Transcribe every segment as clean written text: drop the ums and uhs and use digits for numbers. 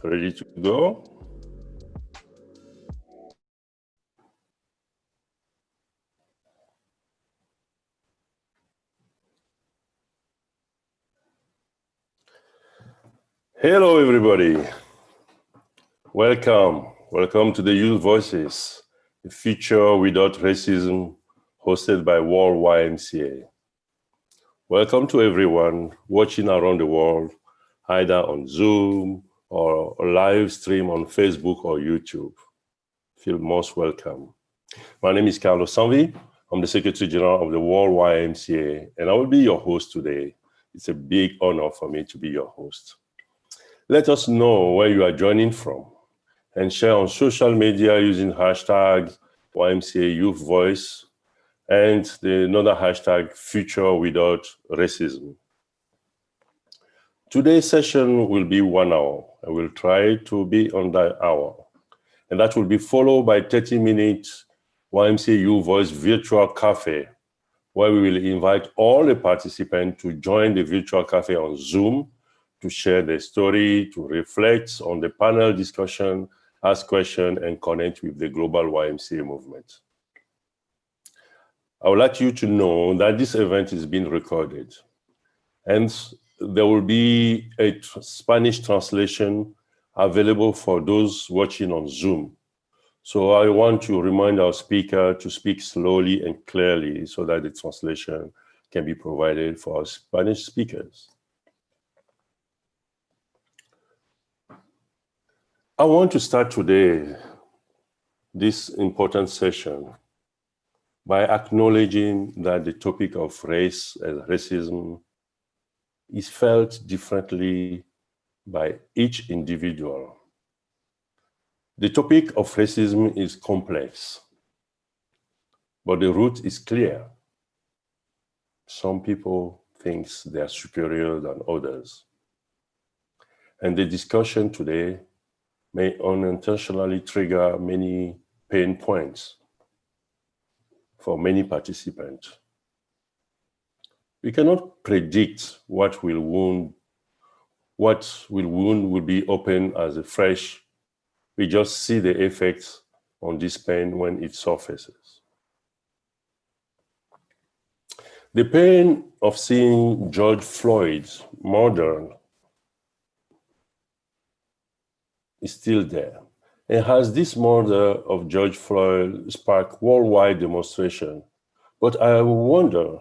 Ready to go? Hello, everybody. Welcome to the Youth Voices, the feature without racism, hosted by World YMCA. Welcome to everyone watching around the world, either on Zoom or a live stream on Facebook or YouTube. Feel most welcome. My name is Carlos Sanvi. I'm the Secretary General of the World YMCA, and I will be your host today. It's a big honor for me to be your host. Let us know where you are joining from and share on social media using hashtag YMCA Youth Voice and another hashtag Future Without Racism. Today's session will be 1 hour. I will try to be on that hour. And that will be followed by 30 minutes YMCA Youth Voice Virtual Cafe, where we will invite all the participants to join the virtual cafe on Zoom to share their story, to reflect on the panel discussion, ask questions, and connect with the global YMCA movement. I would like you to know that this event is being recorded, and there will be a Spanish translation available for those watching on Zoom. So I want to remind our speaker to speak slowly and clearly so that the translation can be provided for our Spanish speakers. I want to start today, this important session, by acknowledging that the topic of race and racism is felt differently by each individual. The topic of racism is complex, but the root is clear. Some people think they are superior than others. And the discussion today may unintentionally trigger many pain points for many participants. We cannot predict what will wound will be open as a fresh. We just see the effects on this pain when it surfaces. The pain of seeing George Floyd's murder is still there. And has this murder of George Floyd sparked worldwide demonstration? But I wonder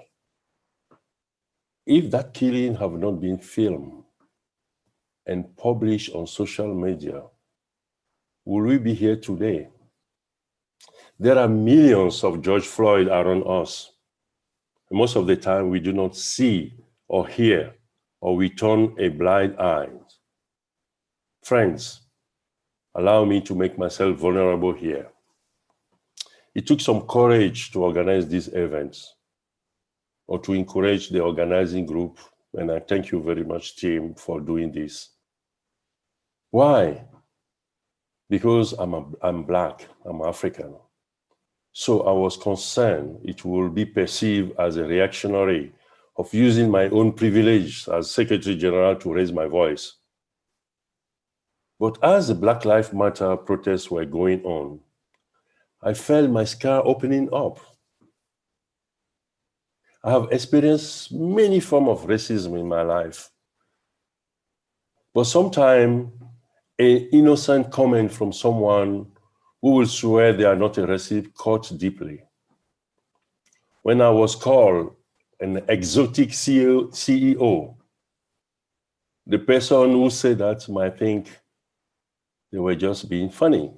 if that killing have not been filmed and published on social media, will we be here today? There are millions of George Floyd around us. Most of the time we do not see or hear, or we turn a blind eye. Friends, allow me to make myself vulnerable here. It took some courage to organize these events or to encourage the organizing group. And I thank you very much, team, for doing this. Why? Because I'm Black, I'm African. So I was concerned it will be perceived as a reactionary of using my own privilege as Secretary General to raise my voice. But as the Black Lives Matter protests were going on, I felt my scar opening up. I have experienced many forms of racism in my life. But sometimes an innocent comment from someone who will swear they are not a racist cuts deeply. When I was called an exotic CEO, the person who said that might think they were just being funny.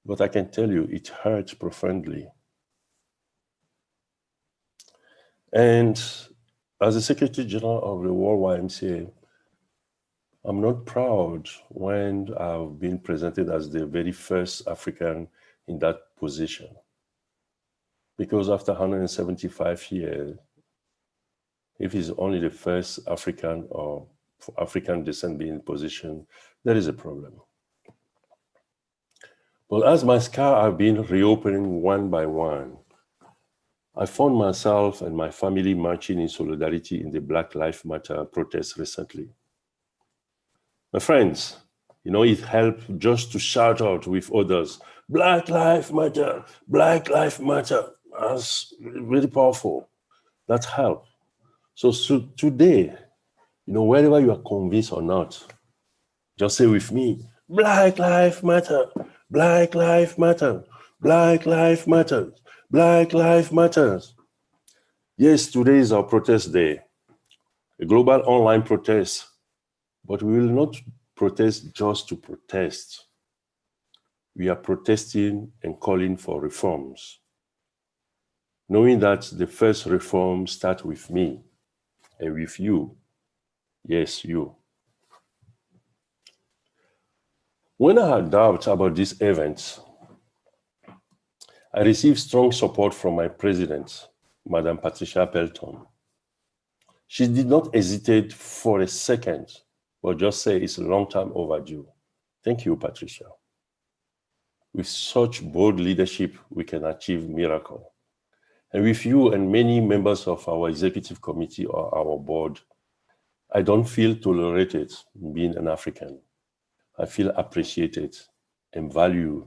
But I can tell you, it hurt profoundly. And as the Secretary General of the World YMCA, I'm not proud when I've been presented as the very first African in that position. Because after 175 years, if he's only the first African or African descent being in position, there is a problem. Well, as my scar have been reopening one by one, I found myself and my family marching in solidarity in the Black Lives Matter protests recently. My friends, you know, it helped just to shout out with others, Black Lives Matter, Black Lives Matter. That's really powerful. That helped. So today, you know, wherever you are convinced or not, just say with me, Black Lives Matter, Black Lives Matter, Black Lives Matter, Black Lives Matter. Yes, today is our protest day, a global online protest, but we will not protest just to protest. We are protesting and calling for reforms, knowing that the first reform starts with me and with you. Yes, you. When I had doubts about this event, I received strong support from my president, Madam Patricia Pelton. She did not hesitate for a second, but just say it's a long time overdue. Thank you, Patricia. With such bold leadership, we can achieve miracle. And with you and many members of our executive committee or our board, I don't feel tolerated being an African. I feel appreciated and valued,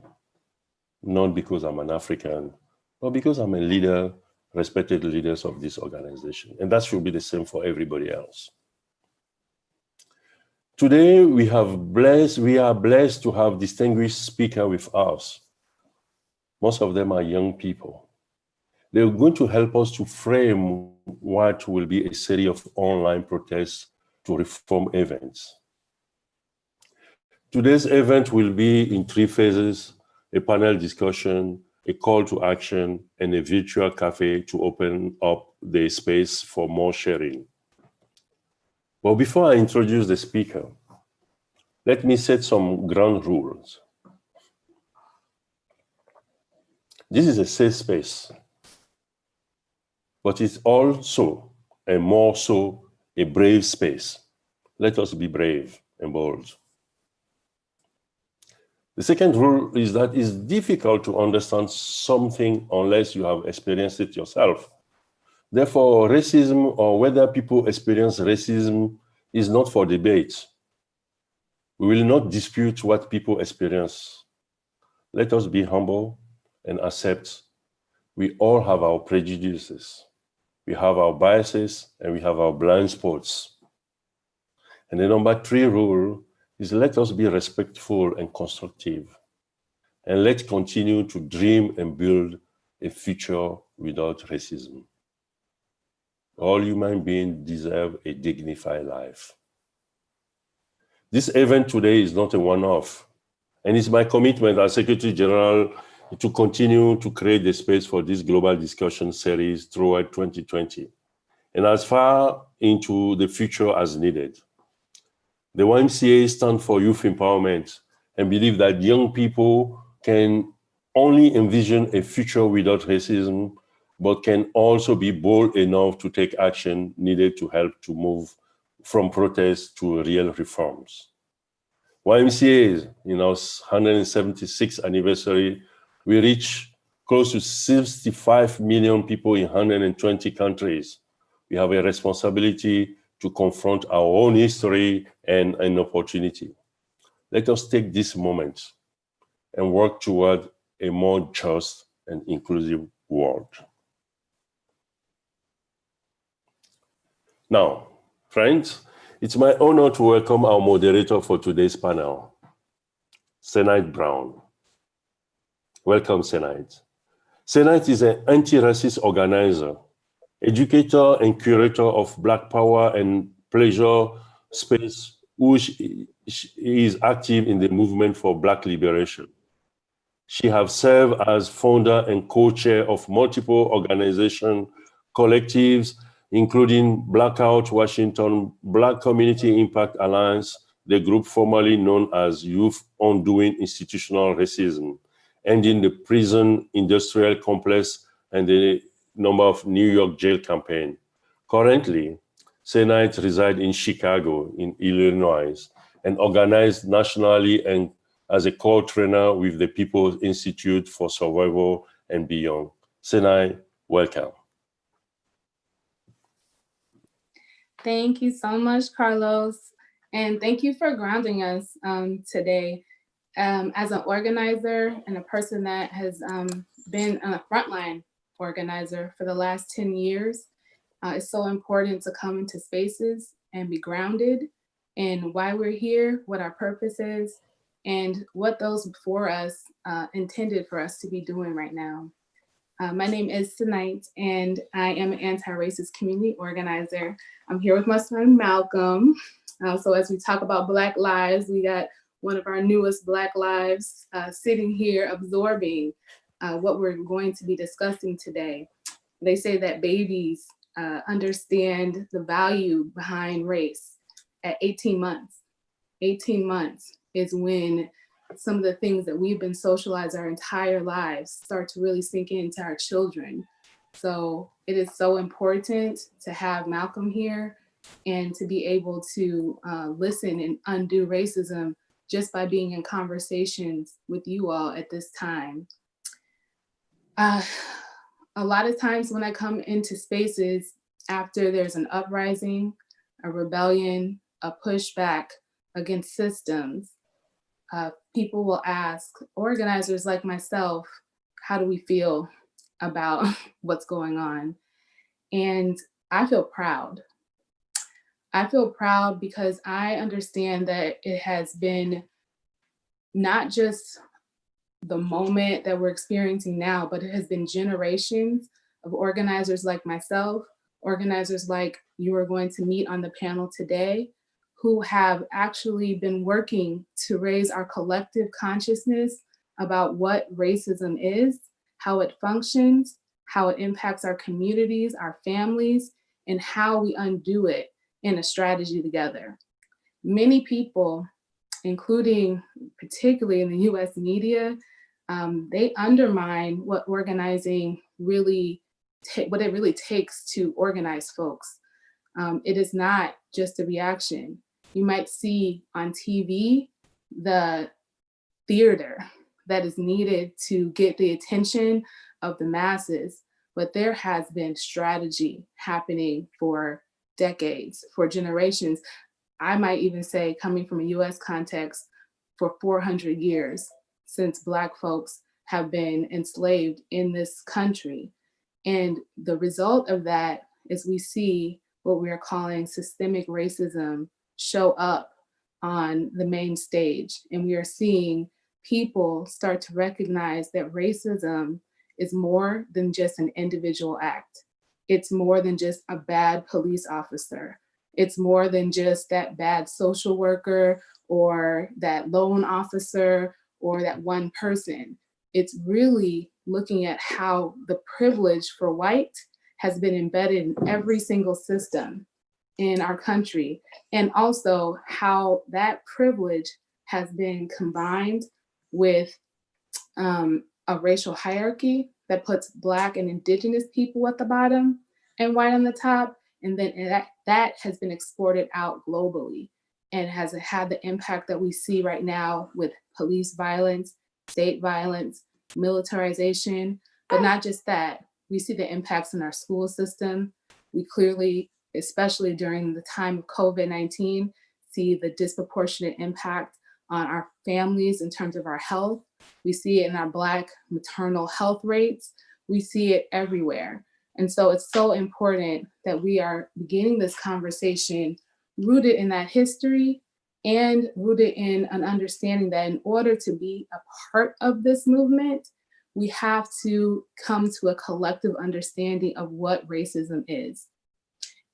not because I'm an African, but because I'm a leader, respected leaders of this organization. And that should be the same for everybody else. Today, we are blessed to have distinguished speakers with us. Most of them are young people. They're going to help us to frame what will be a series of online protests to reform events. Today's event will be in 3 phases: a panel discussion, a call to action, and a virtual cafe to open up the space for more sharing. But before I introduce the speaker, let me set some ground rules. This is a safe space, but it's also, and more so, a brave space. Let us be brave and bold. The second rule is that it's difficult to understand something unless you have experienced it yourself. Therefore, racism or whether people experience racism is not for debate. We will not dispute what people experience. Let us be humble and accept we all have our prejudices. We have our biases and we have our blind spots. And the number 3 rule is let us be respectful and constructive. And let's continue to dream and build a future without racism. All human beings deserve a dignified life. This event today is not a one-off, and it's my commitment as Secretary General to continue to create the space for this global discussion series throughout 2020, and as far into the future as needed. The YMCA stands for youth empowerment and believe that young people can only envision a future without racism, but can also be bold enough to take action needed to help to move from protest to real reforms. YMCA, in our 176th anniversary, we reach close to 65 million people in 120 countries. We have a responsibility to confront our own history and an opportunity. Let us take this moment and work toward a more just and inclusive world. Now, friends, it's my honor to welcome our moderator for today's panel, Senite Brown. Welcome, Senite. Senite is an anti-racist organizer, educator and curator of Black Power and Pleasure Space, which is active in the movement for Black liberation. She has served as founder and co-chair of multiple organizations, collectives, including Blackout Washington, Black Community Impact Alliance, the group formerly known as Youth Undoing Institutional Racism, Ending the Prison Industrial Complex, and the number of New York jail campaign. Currently, Senite resides in Chicago, in Illinois, and organized nationally and as a co-trainer with the People's Institute for Survival and Beyond. Senite, welcome. Thank you so much, Carlos. And thank you for grounding us today. As an organizer and a person that has been a frontline organizer for the last 10 years, it's so important to come into spaces and be grounded in why we're here, what our purpose is, and what those before us intended for us to be doing right now. My name is Senite, and I am an anti-racist community organizer. I'm here with my son, Malcolm. So as we talk about Black lives, we got one of our newest Black lives sitting here absorbing what we're going to be discussing today. They say that babies understand the value behind race at 18 months. 18 months is when some of the things that we've been socialized our entire lives start to really sink into our children. So it is so important to have Malcolm here and to be able to listen and undo racism just by being in conversations with you all at this time. A lot of times when I come into spaces after there's an uprising, a rebellion, a pushback against systems, people will ask organizers like myself, how do we feel about what's going on? And I feel proud. I feel proud because I understand that it has been not just the moment that we're experiencing now, but it has been generations of organizers like myself, organizers like you are going to meet on the panel today, who have actually been working to raise our collective consciousness about what racism is, how it functions, how it impacts our communities, our families, and how we undo it in a strategy together. Many people, including particularly in the US media, they undermine what organizing really, what it really takes to organize folks. It is not just a reaction. You might see on TV the theater that is needed to get the attention of the masses, but there has been strategy happening for decades, for generations. I might even say, coming from a US context, for 400 years since Black folks have been enslaved in this country. And the result of that is we see what we are calling systemic racism show up on the main stage. And we are seeing people start to recognize that racism is more than just an individual act. It's more than just a bad police officer. It's more than just that bad social worker or that loan officer or that one person. It's really looking at how the privilege for white has been embedded in every single system in our country, and also how that privilege has been combined with a racial hierarchy that puts Black and Indigenous people at the bottom and white on the top. And then that has been exported out globally and has had the impact that we see right now with police violence, state violence, militarization. But not just that, we see the impacts in our school system. We clearly, especially during the time of COVID-19, see the disproportionate impact on our families in terms of our health. We see it in our Black maternal health rates. We see it everywhere. And so it's so important that we are beginning this conversation rooted in that history and rooted in an understanding that in order to be a part of this movement, we have to come to a collective understanding of what racism is.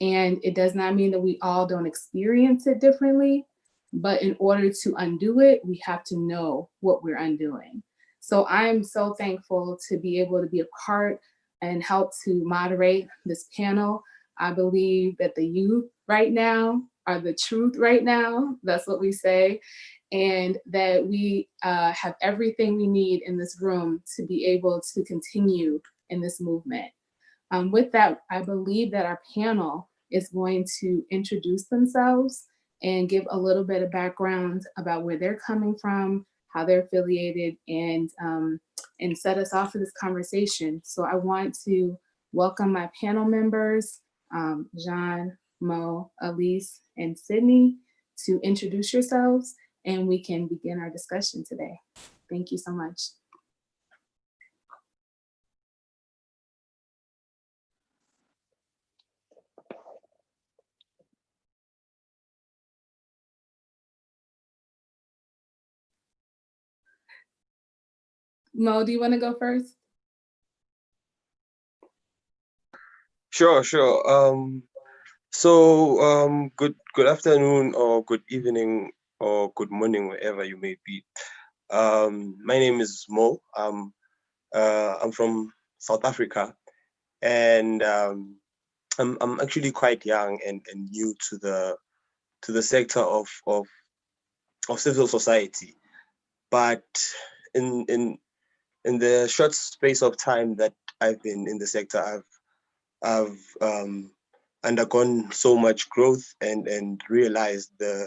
And it does not mean that we all don't experience it differently, but in order to undo it, we have to know what we're undoing. So I'm so thankful to be able to be a part and help to moderate this panel. I believe that the youth right now are the truth right now. That's what we say. And that we have everything we need in this room to be able to continue in this movement. With that, I believe that our panel is going to introduce themselves and give a little bit of background about where they're coming from, how they're affiliated, and set us off for this conversation. So I want to welcome my panel members, Jean, Mo, Elise, and Sydney, to introduce yourselves, and we can begin our discussion today. Thank you so much. Mo, do you want to go first? Sure. Good afternoon or good evening or good morning, wherever you may be. My name is Mo. I'm from South Africa, and I'm actually quite young and new to the sector of civil society. But in the short space of time that I've been in the sector, I've undergone so much growth and realized the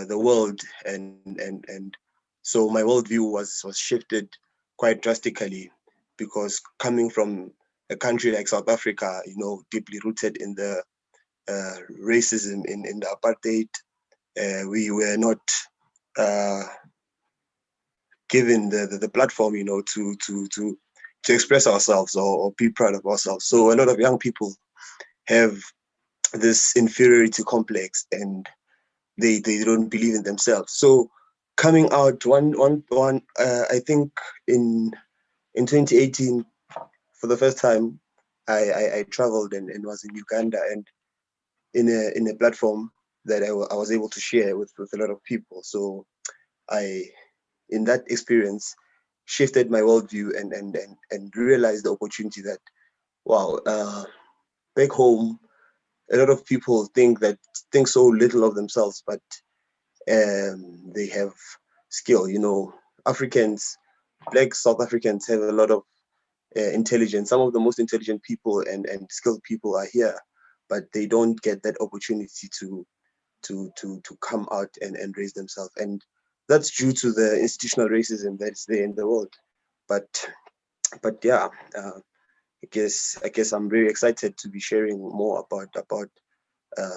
world and so my worldview was shifted quite drastically, because coming from a country like South Africa, deeply rooted in the racism, in the apartheid, we were not given the platform, to express ourselves or be proud of ourselves. So a lot of young people have this inferiority complex, and they don't believe in themselves. So coming out I think in 2018, for the first time, I traveled and was in Uganda, and in a platform that I was able to share with a lot of people. So I, in that experience, shifted my worldview and realized the opportunity that, wow, back home, a lot of people think so little of themselves, but they have skill. Africans, Black South Africans, have a lot of intelligence. Some of the most intelligent people and skilled people are here, but they don't get that opportunity to come out and raise themselves. And that's due to the institutional racism that's there in the world. But yeah, I guess I'm very excited to be sharing more about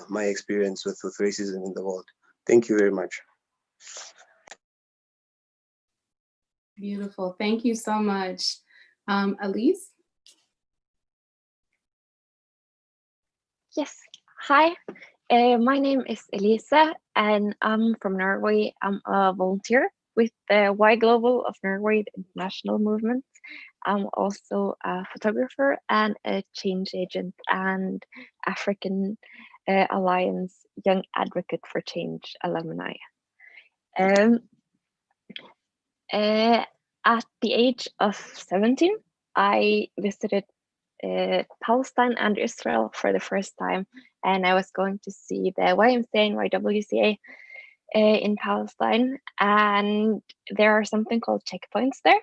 my experience with racism in the world. Thank you very much. Beautiful. Thank you so much. Elise? Yes. Hi, my name is Elisa, and I'm from Norway. I'm a volunteer with the Y Global of Norway, the international movement. I'm also a photographer and a change agent and African Alliance Young Advocate for Change alumni. At the age of 17, I visited Palestine and Israel for the first time, and I was going to see the YMCA and YWCA in Palestine, and there are something called checkpoints there,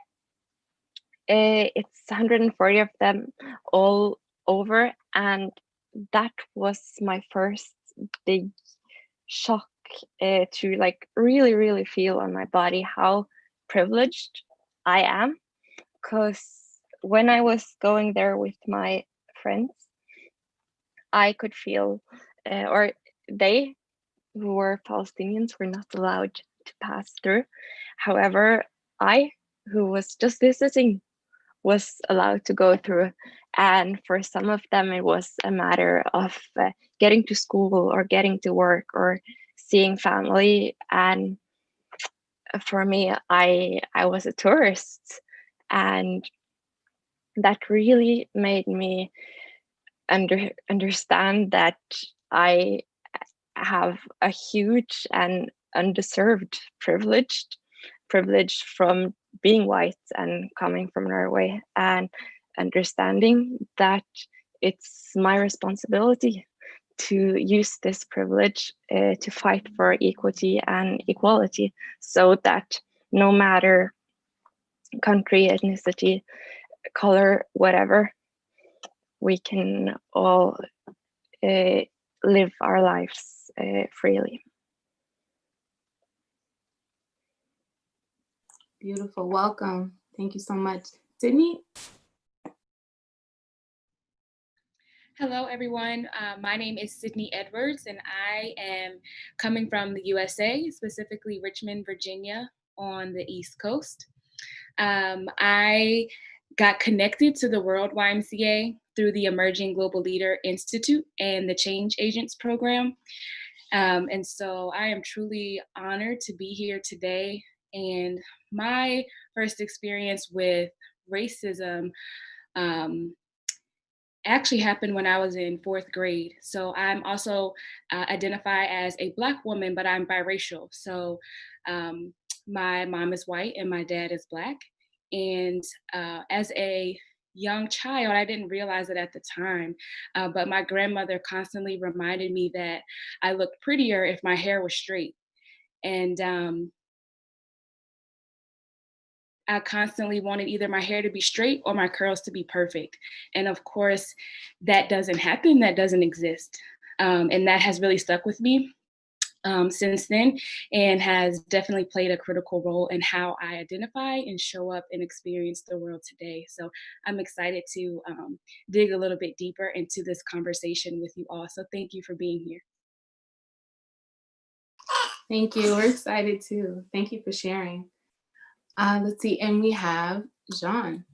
It's 140 of them all over, and that was my first big shock to like really feel on my body how privileged I am. Because when I was going there with my friends, I could feel, or they who were Palestinians were not allowed to pass through. However, I, who was just visiting, was allowed to go through. And for some of them, it was a matter of getting to school or getting to work or seeing family. And for me, I was a tourist, and that really made me understand that I have a huge and undeserved privilege from being white and coming from Norway, and understanding that it's my responsibility to use this privilege to fight for equity and equality, so that no matter country, ethnicity, color, whatever, we can all live our lives freely. Beautiful. Welcome. Thank you so much. Sydney? Hello, everyone. My name is Sydney Edwards, and I am coming from the USA, specifically Richmond, Virginia, on the East Coast. I got connected to the World YMCA through the Emerging Global Leader Institute and the Change Agents program. And so I am truly honored to be here today. And my first experience with racism actually happened when I was in 4th grade. So I'm also identify as a Black woman, but I'm biracial. So my mom is white and my dad is Black. And as a young child, I didn't realize it at the time, but my grandmother constantly reminded me that I looked prettier if my hair was straight. And I constantly wanted either my hair to be straight or my curls to be perfect. And of course, that doesn't happen, that doesn't exist. And that has really stuck with me since then, and has definitely played a critical role in how I identify and show up and experience the world today. So I'm excited to dig a little bit deeper into this conversation with you all. So thank you for being here. Thank you. We're excited too. Thank you for sharing. Let's see, and we have Jean.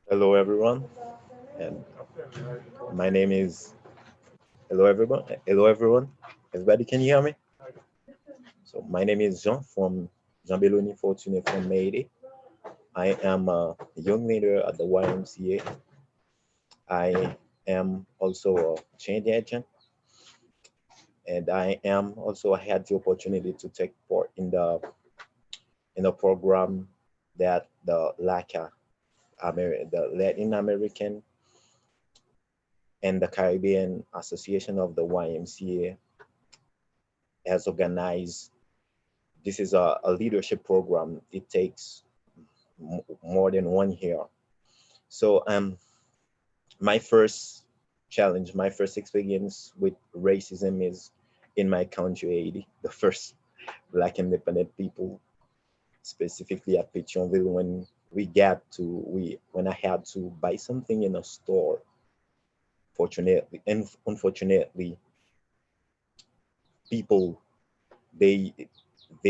Hello, everyone. And my name is. Hello, everyone. Hello, everyone. Everybody, can you hear me? So my name is Jean from Jean Belloni Fortuné from Haiti. I am a young leader at the YMCA. I am also a change agent, and I am also had the opportunity to take part in the program that the LACA, the Latin American and the Caribbean Association of the YMCA has organized. This is a leadership program. It takes more than 1 year. So my first challenge, my first experience with racism is in my country, Haiti, the first Black independent people, specifically at Pétionville, when when I had to buy something in a store. Fortunately and unfortunately, people they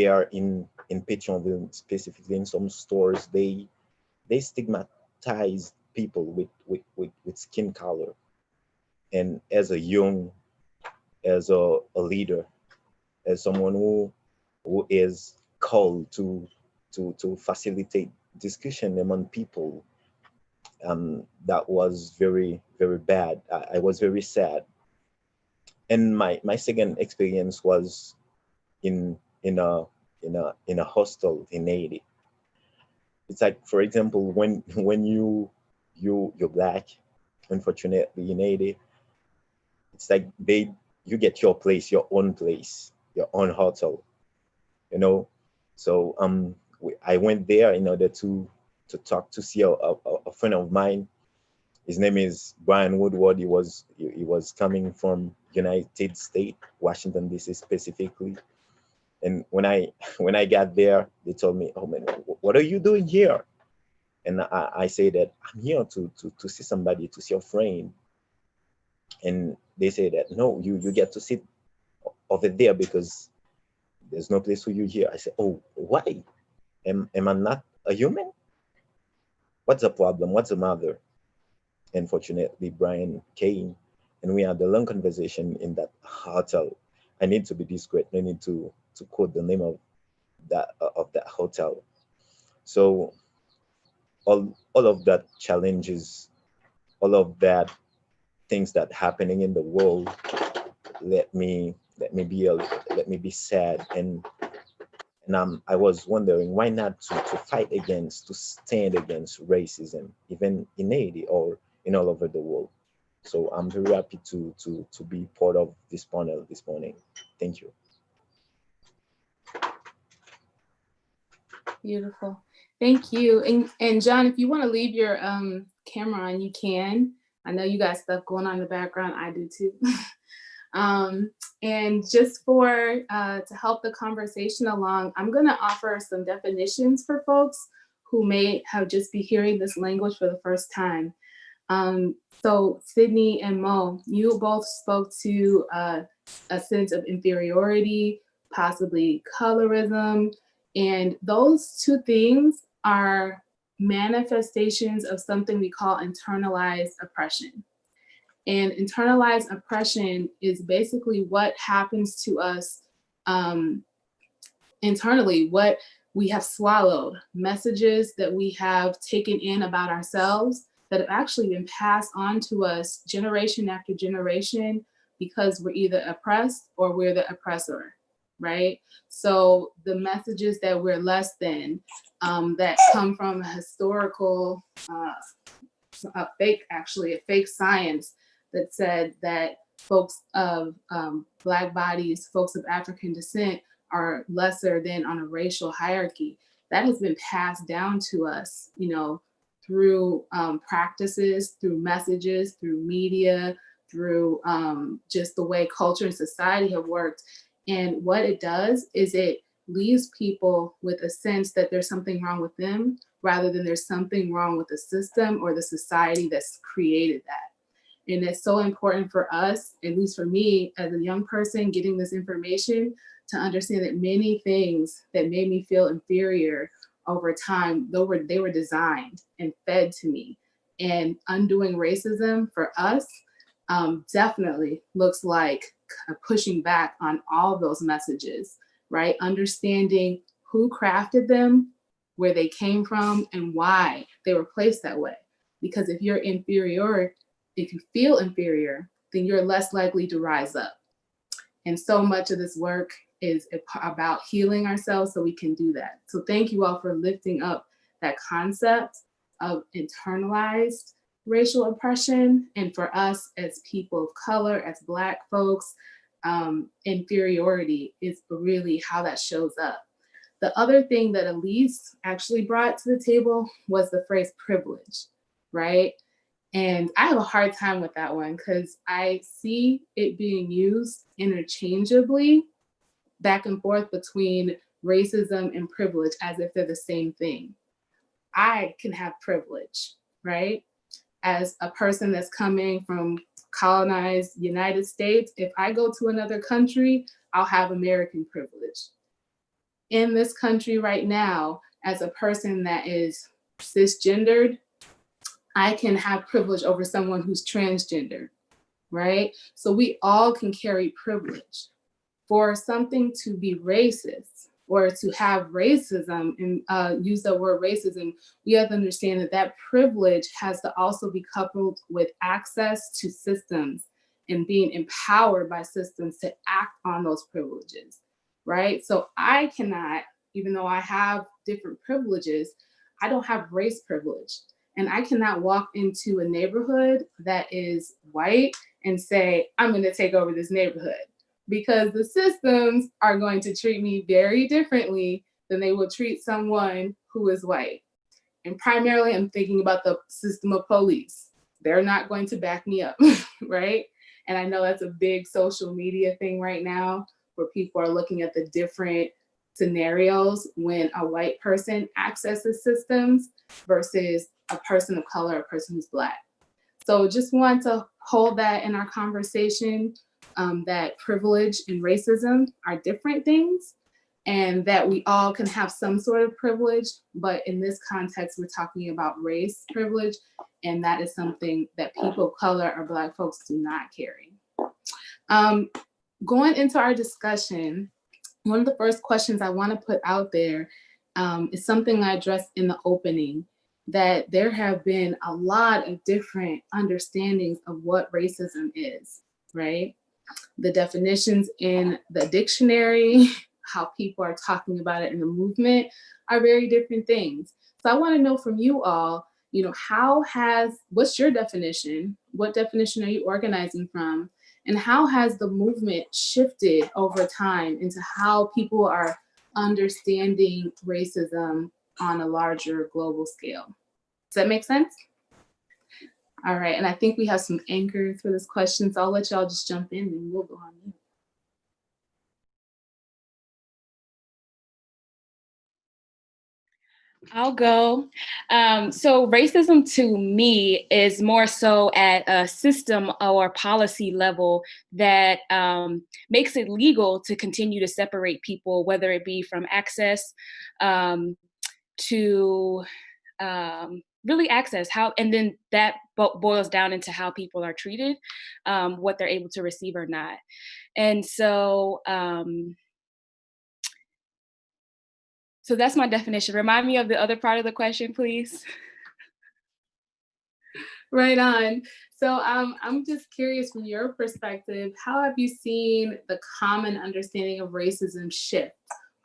are in Pétionville, specifically in some stores, they stigmatize people with skin color. And as a young, as a leader, as someone who is called to facilitate discussion among people, that was very bad. I was very sad. And my second experience was in a hostel in Haiti. It's like, for example, when you're Black, unfortunately in Haiti, it's like you get your place, your own place, your own hotel, you know. So I went there in order to talk to see a friend of mine. His name is Brian Woodward. He was coming from United States, Washington D.C. specifically. And when I when I got there, they told me, "Oh man, what are you doing here?" And I say that I'm here to see somebody, to see a friend. And they say that no, you get to sit over there because there's no place for you here. I say, oh, why? Am I not a human? What's the problem? What's the matter? Unfortunately, Brian came and we had a long conversation in that hotel. I need to be discreet. I need to quote the name of that hotel. So all of that challenges, all of that things that happening in the world let me be sad, and I was wondering why not to fight against, to stand against racism, even in Haiti or in all over the world. So I'm very happy to be part of this panel this morning. Thank you. Beautiful. Thank you. And John, if you want to leave your camera on, you can. I know you got stuff going on in the background. I do too. And just for to help the conversation along, I'm going to offer some definitions for folks who may have just be hearing this language for the first time. So Sydney and Mo, you both spoke to a sense of inferiority, possibly colorism, and those two things are manifestations of something we call internalized oppression. And internalized oppression is basically what happens to us internally, what we have swallowed, messages that we have taken in about ourselves that have actually been passed on to us generation after generation because we're either oppressed or we're the oppressor, right? So the messages that we're less than, that come from a historical, a fake science that said that folks of Black bodies, folks of African descent are lesser than on a racial hierarchy. That has been passed down to us, through practices, through messages, through media, through just the way culture and society have worked. And what it does is it leaves people with a sense that there's something wrong with them rather than there's something wrong with the system or the society that's created that. And it's so important for us, at least for me as a young person getting this information, to understand that many things that made me feel inferior over time, they were designed and fed to me. And undoing racism for us definitely looks like pushing back on all of those messages, right? Understanding who crafted them, where they came from, and why they were placed that way. Because if you're inferior, if you feel inferior, then you're less likely to rise up. And so much of this work is about healing ourselves so we can do that. So thank you all for lifting up that concept of internalized racial oppression. And for us as people of color, as Black folks, inferiority is really how that shows up. The other thing that Elise actually brought to the table was the phrase privilege, right? And I have a hard time with that one because I see it being used interchangeably back and forth between racism and privilege as if they're the same thing. I can have privilege, right? As a person that's coming from colonized United States, if I go to another country, I'll have American privilege. In this country right now, as a person that is cisgendered, I can have privilege over someone who's transgender, right? So we all can carry privilege. For something to be racist or to have racism and use the word racism, we have to understand that that privilege has to also be coupled with access to systems and being empowered by systems to act on those privileges, right? So I cannot, even though I have different privileges, I don't have race privilege. And I cannot walk into a neighborhood that is white and say, I'm going to take over this neighborhood, because the systems are going to treat me very differently than they will treat someone who is white. And primarily I'm thinking about the system of police. They're not going to back me up, right? And I know that's a big social media thing right now, where people are looking at the different scenarios when a white person accesses systems versus a person of color, a person who's Black. So just want to hold that in our conversation, that privilege and racism are different things, and that we all can have some sort of privilege, but in this context, we're talking about race privilege, and that is something that people of color or Black folks do not carry. Going into our discussion, one of the first questions I want to put out there is something I addressed in the opening, that there have been a lot of different understandings of what racism is, right? The definitions in the dictionary, how people are talking about it in the movement are very different things. So I want to know from you all, what's your definition? What definition are you organizing from? And how has the movement shifted over time into how people are understanding racism on a larger global scale? Does that make sense? All right, and I think we have some anchors for this question, so I'll let y'all just jump in and we'll go on mute. I'll go. So racism to me is more so at a system or policy level that makes it legal to continue to separate people, whether it be from access to really access, how, and then that boils down into how people are treated, what they're able to receive or not. And so, so that's my definition. Remind me of the other part of the question, please. Right on. So I'm just curious, from your perspective, how have you seen the common understanding of racism shift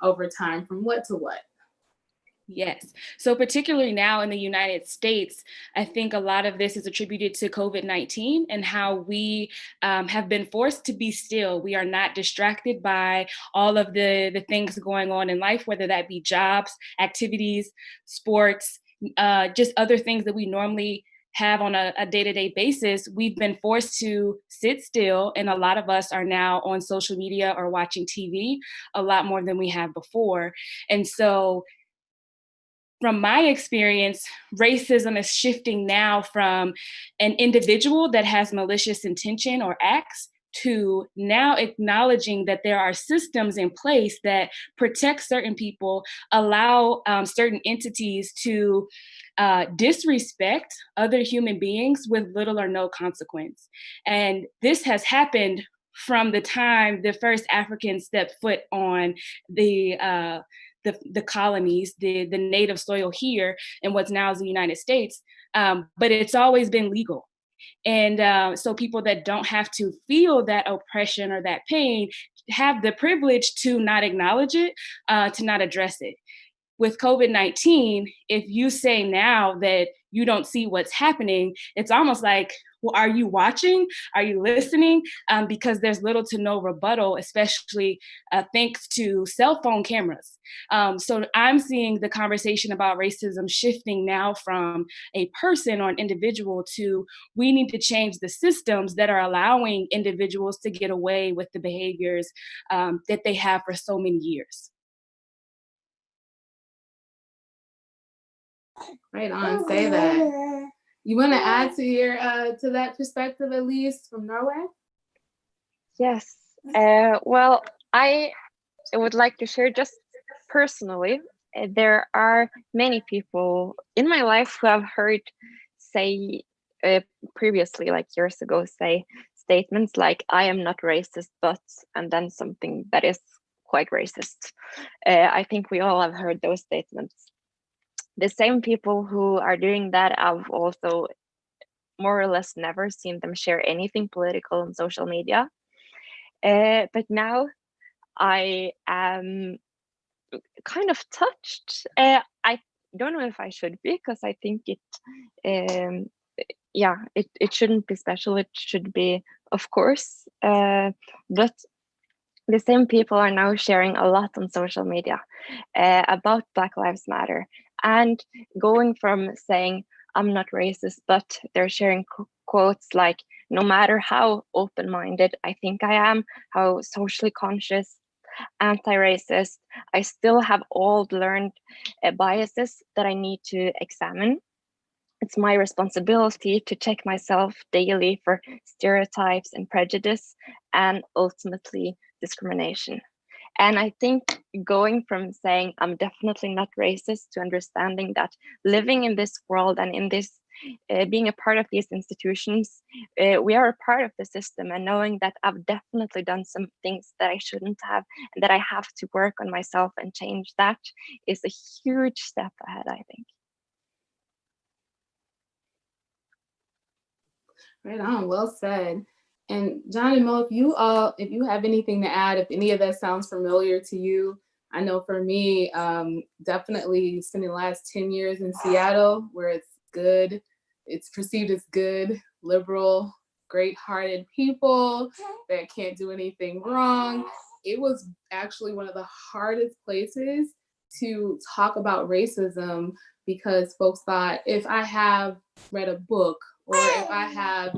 over time, from what to what? Yes. So particularly now in the United States, I think a lot of this is attributed to COVID-19 and how we have been forced to be still. We are not distracted by all of the things going on in life, whether that be jobs, activities, sports, just other things that we normally have on a day-to-day basis. We've been forced to sit still, and a lot of us are now on social media or watching TV a lot more than we have before. And so from my experience, racism is shifting now from an individual that has malicious intention or acts to now acknowledging that there are systems in place that protect certain people, allow certain entities to disrespect other human beings with little or no consequence. And this has happened from the time the first Africans stepped foot on the colonies, the native soil here in what's now is the United States, but it's always been legal. And so people that don't have to feel that oppression or that pain have the privilege to not acknowledge it, to not address it. With COVID-19, if you say now that you don't see what's happening, it's almost like, well, are you watching? Are you listening? Because there's little to no rebuttal, especially thanks to cell phone cameras. So I'm seeing the conversation about racism shifting now from a person or an individual to, we need to change the systems that are allowing individuals to get away with the behaviors that they have for so many years. Right on, say that. You want to add to your to that perspective, at least from Norway? Yes. Well, I would like to share just personally. There are many people in my life who have heard say previously, like years ago, say statements like, I am not racist, but, and then something that is quite racist. I think we all have heard those statements. The same people who are doing that, I've also more or less never seen them share anything political on social media. But now I am kind of touched. I don't know if I should be, because I think it shouldn't be special. It should be, of course. But the same people are now sharing a lot on social media about Black Lives Matter, And going from saying, I'm not racist, but they're sharing quotes like, no matter how open-minded I think I am, how socially conscious, anti-racist, I still have old learned biases that I need to examine. It's my responsibility to check myself daily for stereotypes and prejudice and ultimately discrimination. And I think going from saying I'm definitely not racist to understanding that living in this world and in this being a part of these institutions, we are a part of the system, and knowing that I've definitely done some things that I shouldn't have and that I have to work on myself and change that is a huge step ahead, I think. Right on, well said. And John and Mo, if you have anything to add, if any of that sounds familiar to you, I know for me, definitely spending the last 10 years in Seattle, where it's good, it's perceived as good, liberal, great-hearted people that can't do anything wrong. It was actually one of the hardest places to talk about racism because folks thought if I have read a book or if I have,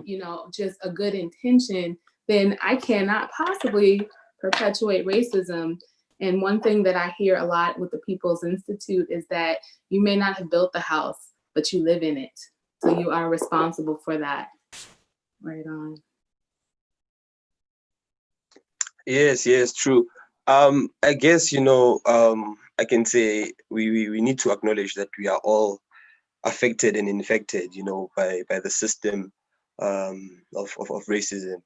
just a good intention, then I cannot possibly perpetuate racism. And one thing that I hear a lot with the People's Institute is that you may not have built the house, but you live in it. So you are responsible for that. Right on. Yes, true. I guess, I can say we need to acknowledge that we are all affected and infected, by the system of racism.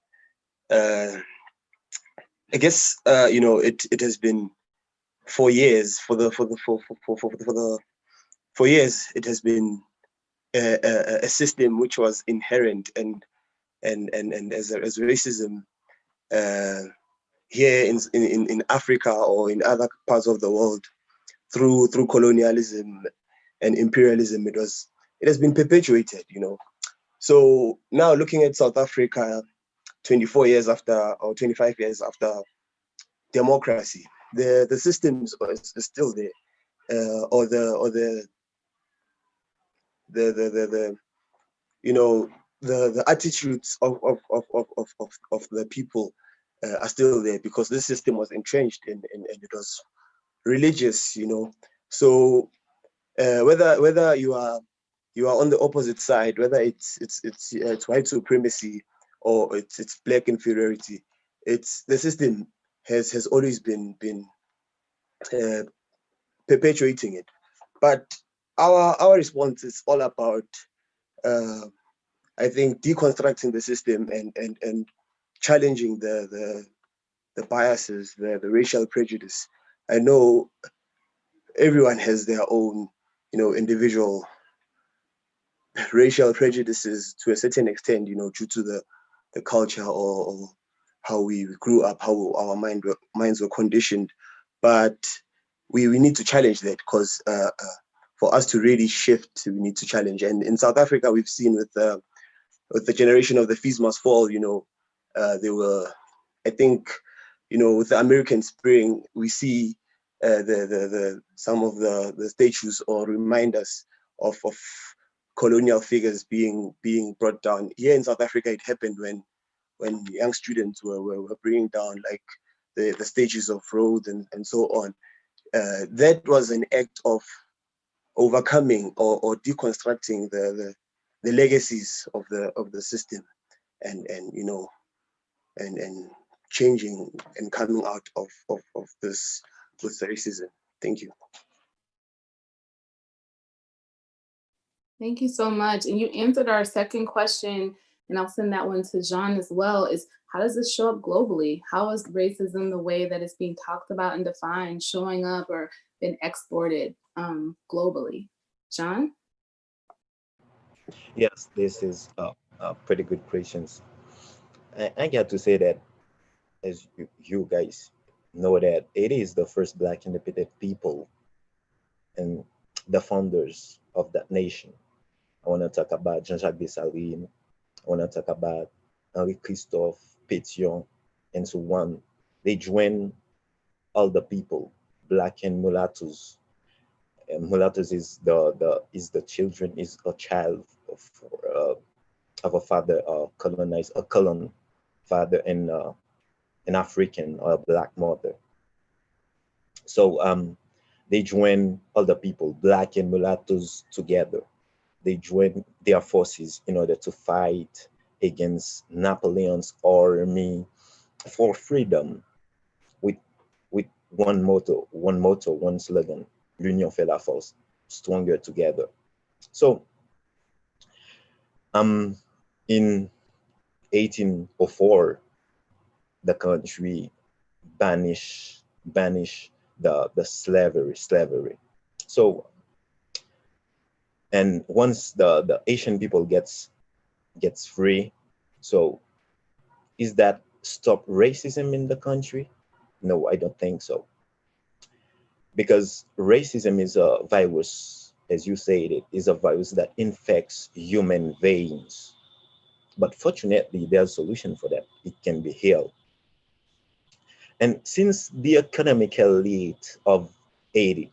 I guess it has been 4 years for the 4 years. It has been a system which was inherent and as racism here in Africa or in other parts of the world through colonialism and imperialism. It has been perpetuated, So now looking at South Africa, 24 years after or 25 years after democracy, the systems is still there, or the the attitudes of the people are still there because this system was entrenched and it was religious, So whether you are on the opposite side, whether it's white supremacy or it's black inferiority, it's the system has always been perpetuating it. But our response is all about I think deconstructing the system and challenging the biases, the racial prejudice. I know everyone has their own, individual racial prejudices to a certain extent, due to the culture or how we grew up, how our minds were conditioned. But we need to challenge that because for us to really shift, we need to challenge. And in South Africa, we've seen with the generation of the Fees Must Fall, they were, I think, with the American Spring, we see the some of the statues or reminders of colonial figures being brought down. Here in South Africa, it happened when young students were bringing down like the statues of Rhodes and so on. That was an act of overcoming or deconstructing the legacies of the system and changing and coming out of this with racism. Thank you. Thank you so much. And you answered our second question, and I'll send that one to John as well, is how does this show up globally? How is racism, the way that it's being talked about and defined, showing up or been exported globally? John? Yes, this is a pretty good questions. I got to say that, as you guys know, that it is the first Black independent people and the founders of that nation. I want to talk about Jean-Jacques Dessalines. I want to talk about Henri Christophe, Pétion, and so on. They joined all the people, Black and mulattoes, mulattoes is the children, is a child of a father, colonized, a colon father, and an African or a black mother. So they join other people, black and mulattoes together. They join their forces in order to fight against Napoleon's army for freedom, with with one slogan: "L'union fait la force," stronger together. So in 1804, the country banished the slavery. So, and once the Asian people gets free, so is that stop racism in the country? No, I don't think so. Because racism is a virus, as you said, it is a virus that infects human veins. But fortunately, there's a solution for that. It can be healed. And since the economic elite of Haiti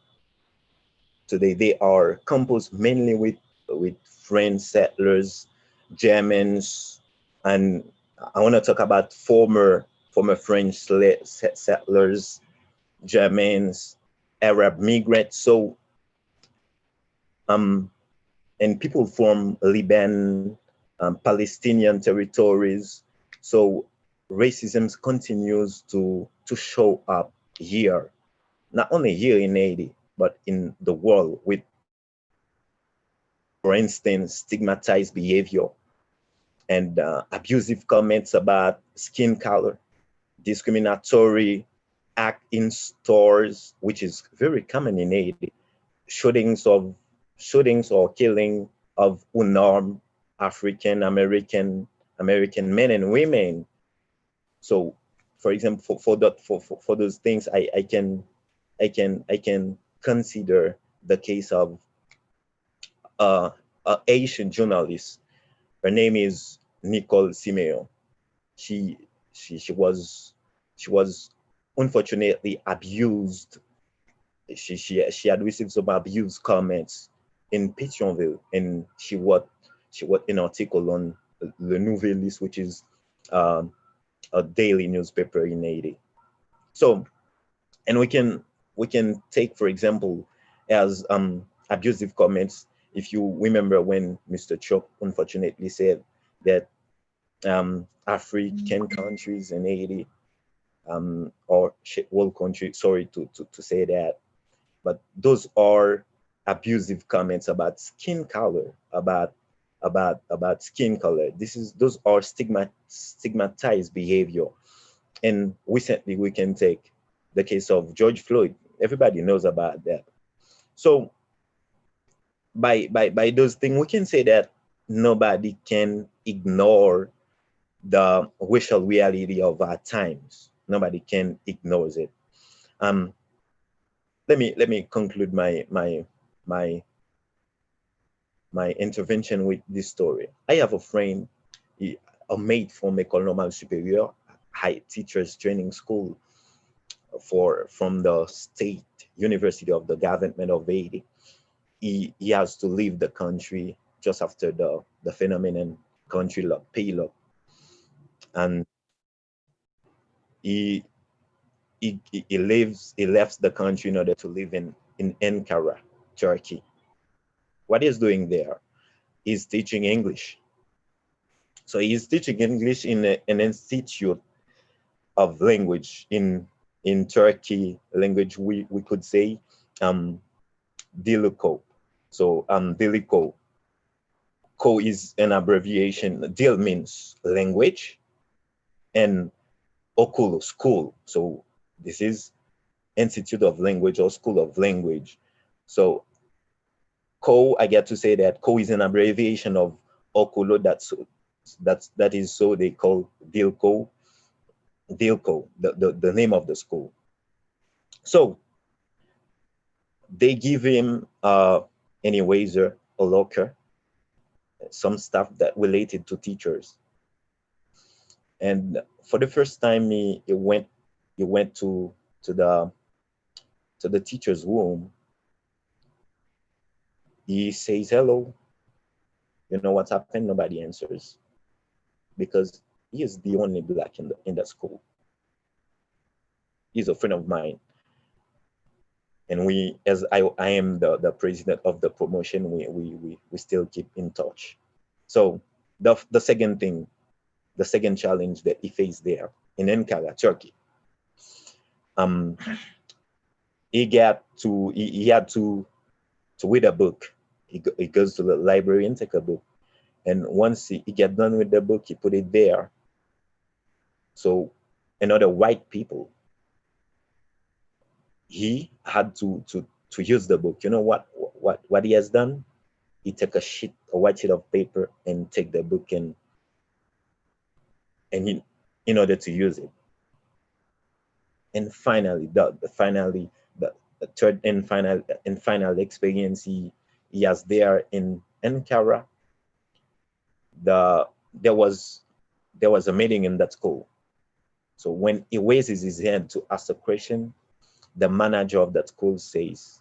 today, they are composed mainly with French settlers, Germans, and I want to talk about former French settlers, Germans, Arab migrants. So and people from Lebanon, Palestinian territories. So racism continues to show up here, not only here in Haiti, but in the world with, for instance, stigmatized behavior and abusive comments about skin color, discriminatory act in stores, which is very common in Haiti, shootings or killing of unarmed African American men and women. So, for example, for those things, I can consider the case of a Asian journalist. Her name is Nicole Simeo. She she was unfortunately abused. She had received some abuse comments in Pétionville, and she wrote an article on Le Nouvelliste, which is um, a daily newspaper in Haiti. So, and we can take, for example, as abusive comments. If you remember when Mr. Trump unfortunately said that African countries and Haiti, or world country, sorry to say that, but those are abusive comments about skin color, about skin color. Those are stigmatized behavior. And recently we can take the case of George Floyd. Everybody knows about that. So by those things, we can say that nobody can ignore the racial reality of our times. Nobody can ignore it. Um, let me conclude my my intervention with this story. I have a friend, a mate from École Normale Supérieure, high teachers training school from the state university of the government of Haiti. He has to leave the country just after the phenomenon country lock, pay lock, and he he left the country in order to live in Ankara, Turkey. What he's doing there is teaching English. So he's teaching English in an institute of language in Turkey language. We could say Diliko. So Diliko. Ko is an abbreviation. Dil means language, and Okulo, school. So this is Institute of Language or School of Language. So Ko, I get to say that Ko is an abbreviation of Okulo. That is so they call Dilko, the name of the school. So they give him an eraser, a locker, some stuff that related to teachers. And for the first time, he went to the teacher's room. He says hello. You know what's happened? Nobody answers because he is the only black in the school. He's a friend of mine, and as I am the president of the promotion, we still keep in touch. So the second thing, the second challenge that he faced there in Ankara, Turkey, he had to read a book. He goes to the library and take a book, and once he get done with the book, he put it there. So another white people, he had to use the book. You know what he has done? He took a white sheet of paper and take the book and in order to use it. And finally, the third and final experience he has there in Ankara. There was a meeting in that school. So when he raises his hand to ask a question, the manager of that school says,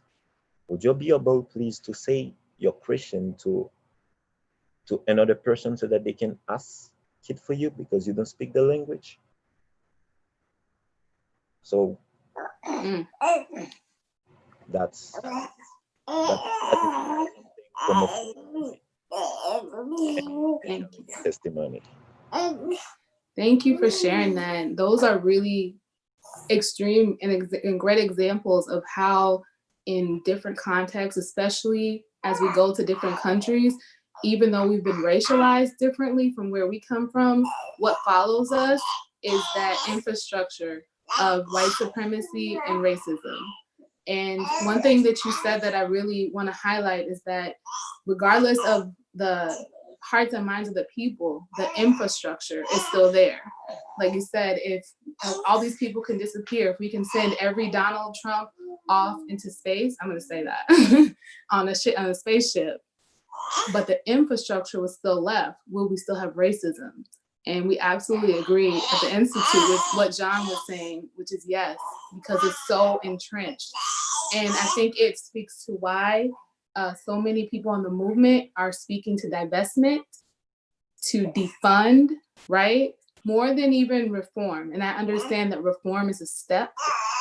"Would you be able, please, to say your question to another person so that they can ask it for you because you don't speak the language?" So that's from a testimony. Thank you for sharing that. Those are really extreme and great examples of how in different contexts, especially as we go to different countries, even though we've been racialized differently from where we come from, what follows us is that infrastructure of white supremacy and racism. And one thing that you said that I really want to highlight is that regardless of the hearts and minds of the people, the infrastructure is still there. Like you said, if all these people can disappear, if we can send every Donald Trump off into space, I'm going to say that on a spaceship, but the infrastructure was still left, will we still have racism? And we absolutely agree at the Institute with what John was saying, which is yes, because it's so entrenched. And I think it speaks to why so many people in the movement are speaking to divestment, to defund, right? More than even reform. And I understand that reform is a step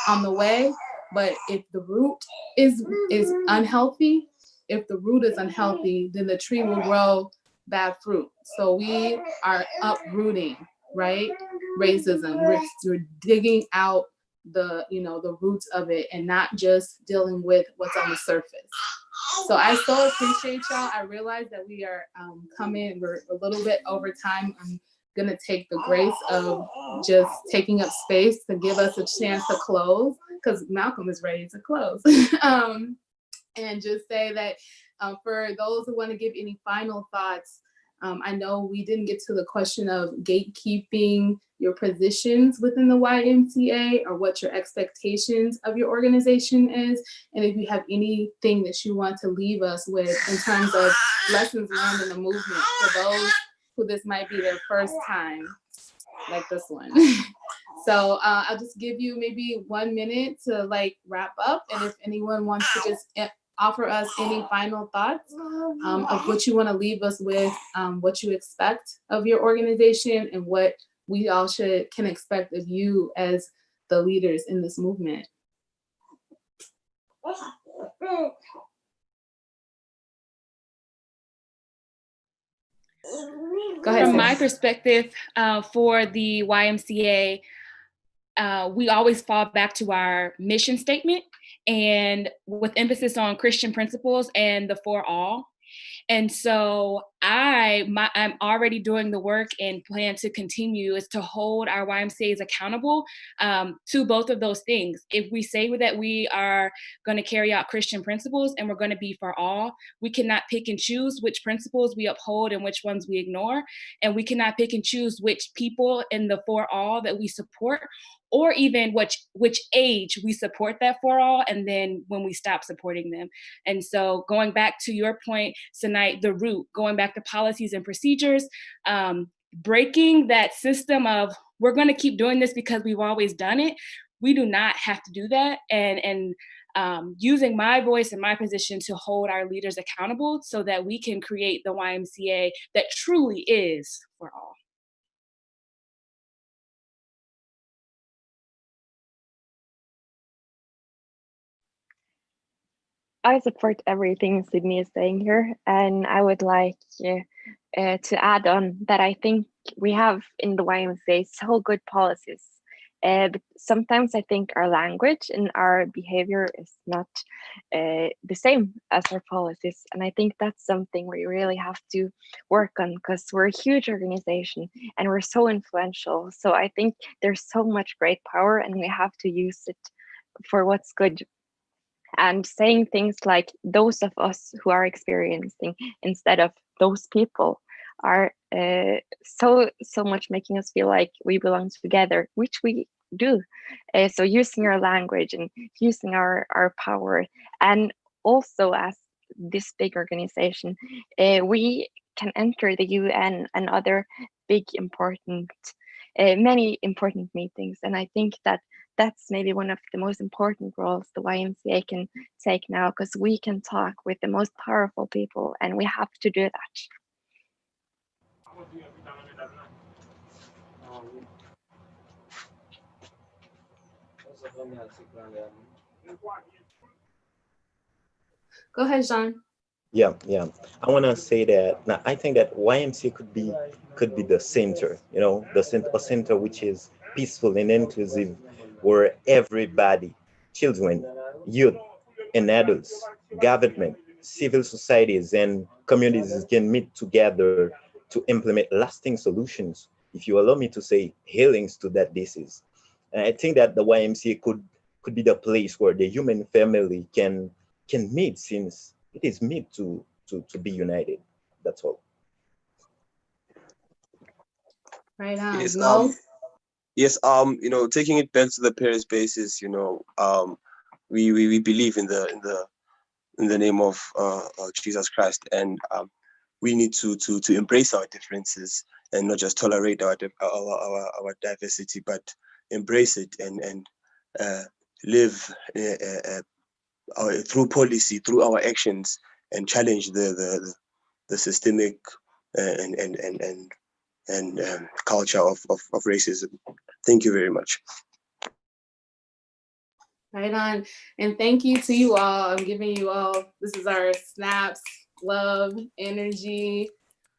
on the way, but if the root is unhealthy, then the tree will grow bad fruit. So we are uprooting, right? Racism. We're digging out the roots of it and not just dealing with what's on the surface. So I so appreciate y'all. I realize that we are we're a little bit over time. I'm gonna take the grace of just taking up space to give us a chance to close, because Malcolm is ready to close. And just say that for those who want to give any final thoughts, I know we didn't get to the question of gatekeeping your positions within the YMCA or what your expectations of your organization is. And if you have anything that you want to leave us with in terms of lessons learned in the movement for those who this might be their first time, like this one. So I'll just give you maybe 1 minute to wrap up. And if anyone wants to just offer us any final thoughts of what you want to leave us with, what you expect of your organization, and what we all can expect of you as the leaders in this movement. Go ahead. From my perspective, for the YMCA, we always fall back to our mission statement, and with emphasis on Christian principles and the for all. And so I'm already doing the work and plan to continue is to hold our YMCAs accountable to both of those things. If we say that we are going to carry out Christian principles and we're going to be for all, we cannot pick and choose which principles we uphold and which ones we ignore. And we cannot pick and choose which people in the for all that we support, or even which age we support that for all, and then when we stop supporting them. And so going back to your point, Sinai, the root, going back to policies and procedures, breaking that system of we're going to keep doing this because we've always done it. We do not have to do that. And using my voice and my position to hold our leaders accountable so that we can create the YMCA that truly is for all. I support everything Sydney is saying here, and I would like to add on that I think we have in the YMCA so good policies. But sometimes I think our language and our behavior is not the same as our policies, and I think that's something we really have to work on because we're a huge organization and we're so influential. So I think there's so much great power, and we have to use it for what's good, and saying things like those of us who are experiencing instead of those people are so much making us feel like we belong together, which we do. So using our language and using our power, and also as this big organization, we can enter the UN and other big important many important meetings, and I think that that's maybe one of the most important roles the YMCA can take now, because we can talk with the most powerful people, and we have to do that. Go ahead, Jean. Yeah. I want to say that now I think that YMCA could be the center, a center which is peaceful and inclusive, where everybody, children, youth, and adults, government, civil societies, and communities can meet together to implement lasting solutions. If you allow me to say, healings to that disease. And I think that the YMCA could be the place where the human family can meet, since it is meant to be united. That's all. Right on. Yes, No? yes, taking it back to the Paris basis, we believe in the name of Jesus Christ, and we need to embrace our differences and not just tolerate our diversity, but embrace it and live through policy, through our actions, and challenge the systemic and culture of racism. Thank you very much. Right on. And thank you to you all. I'm giving you all, this is our snaps, love, energy,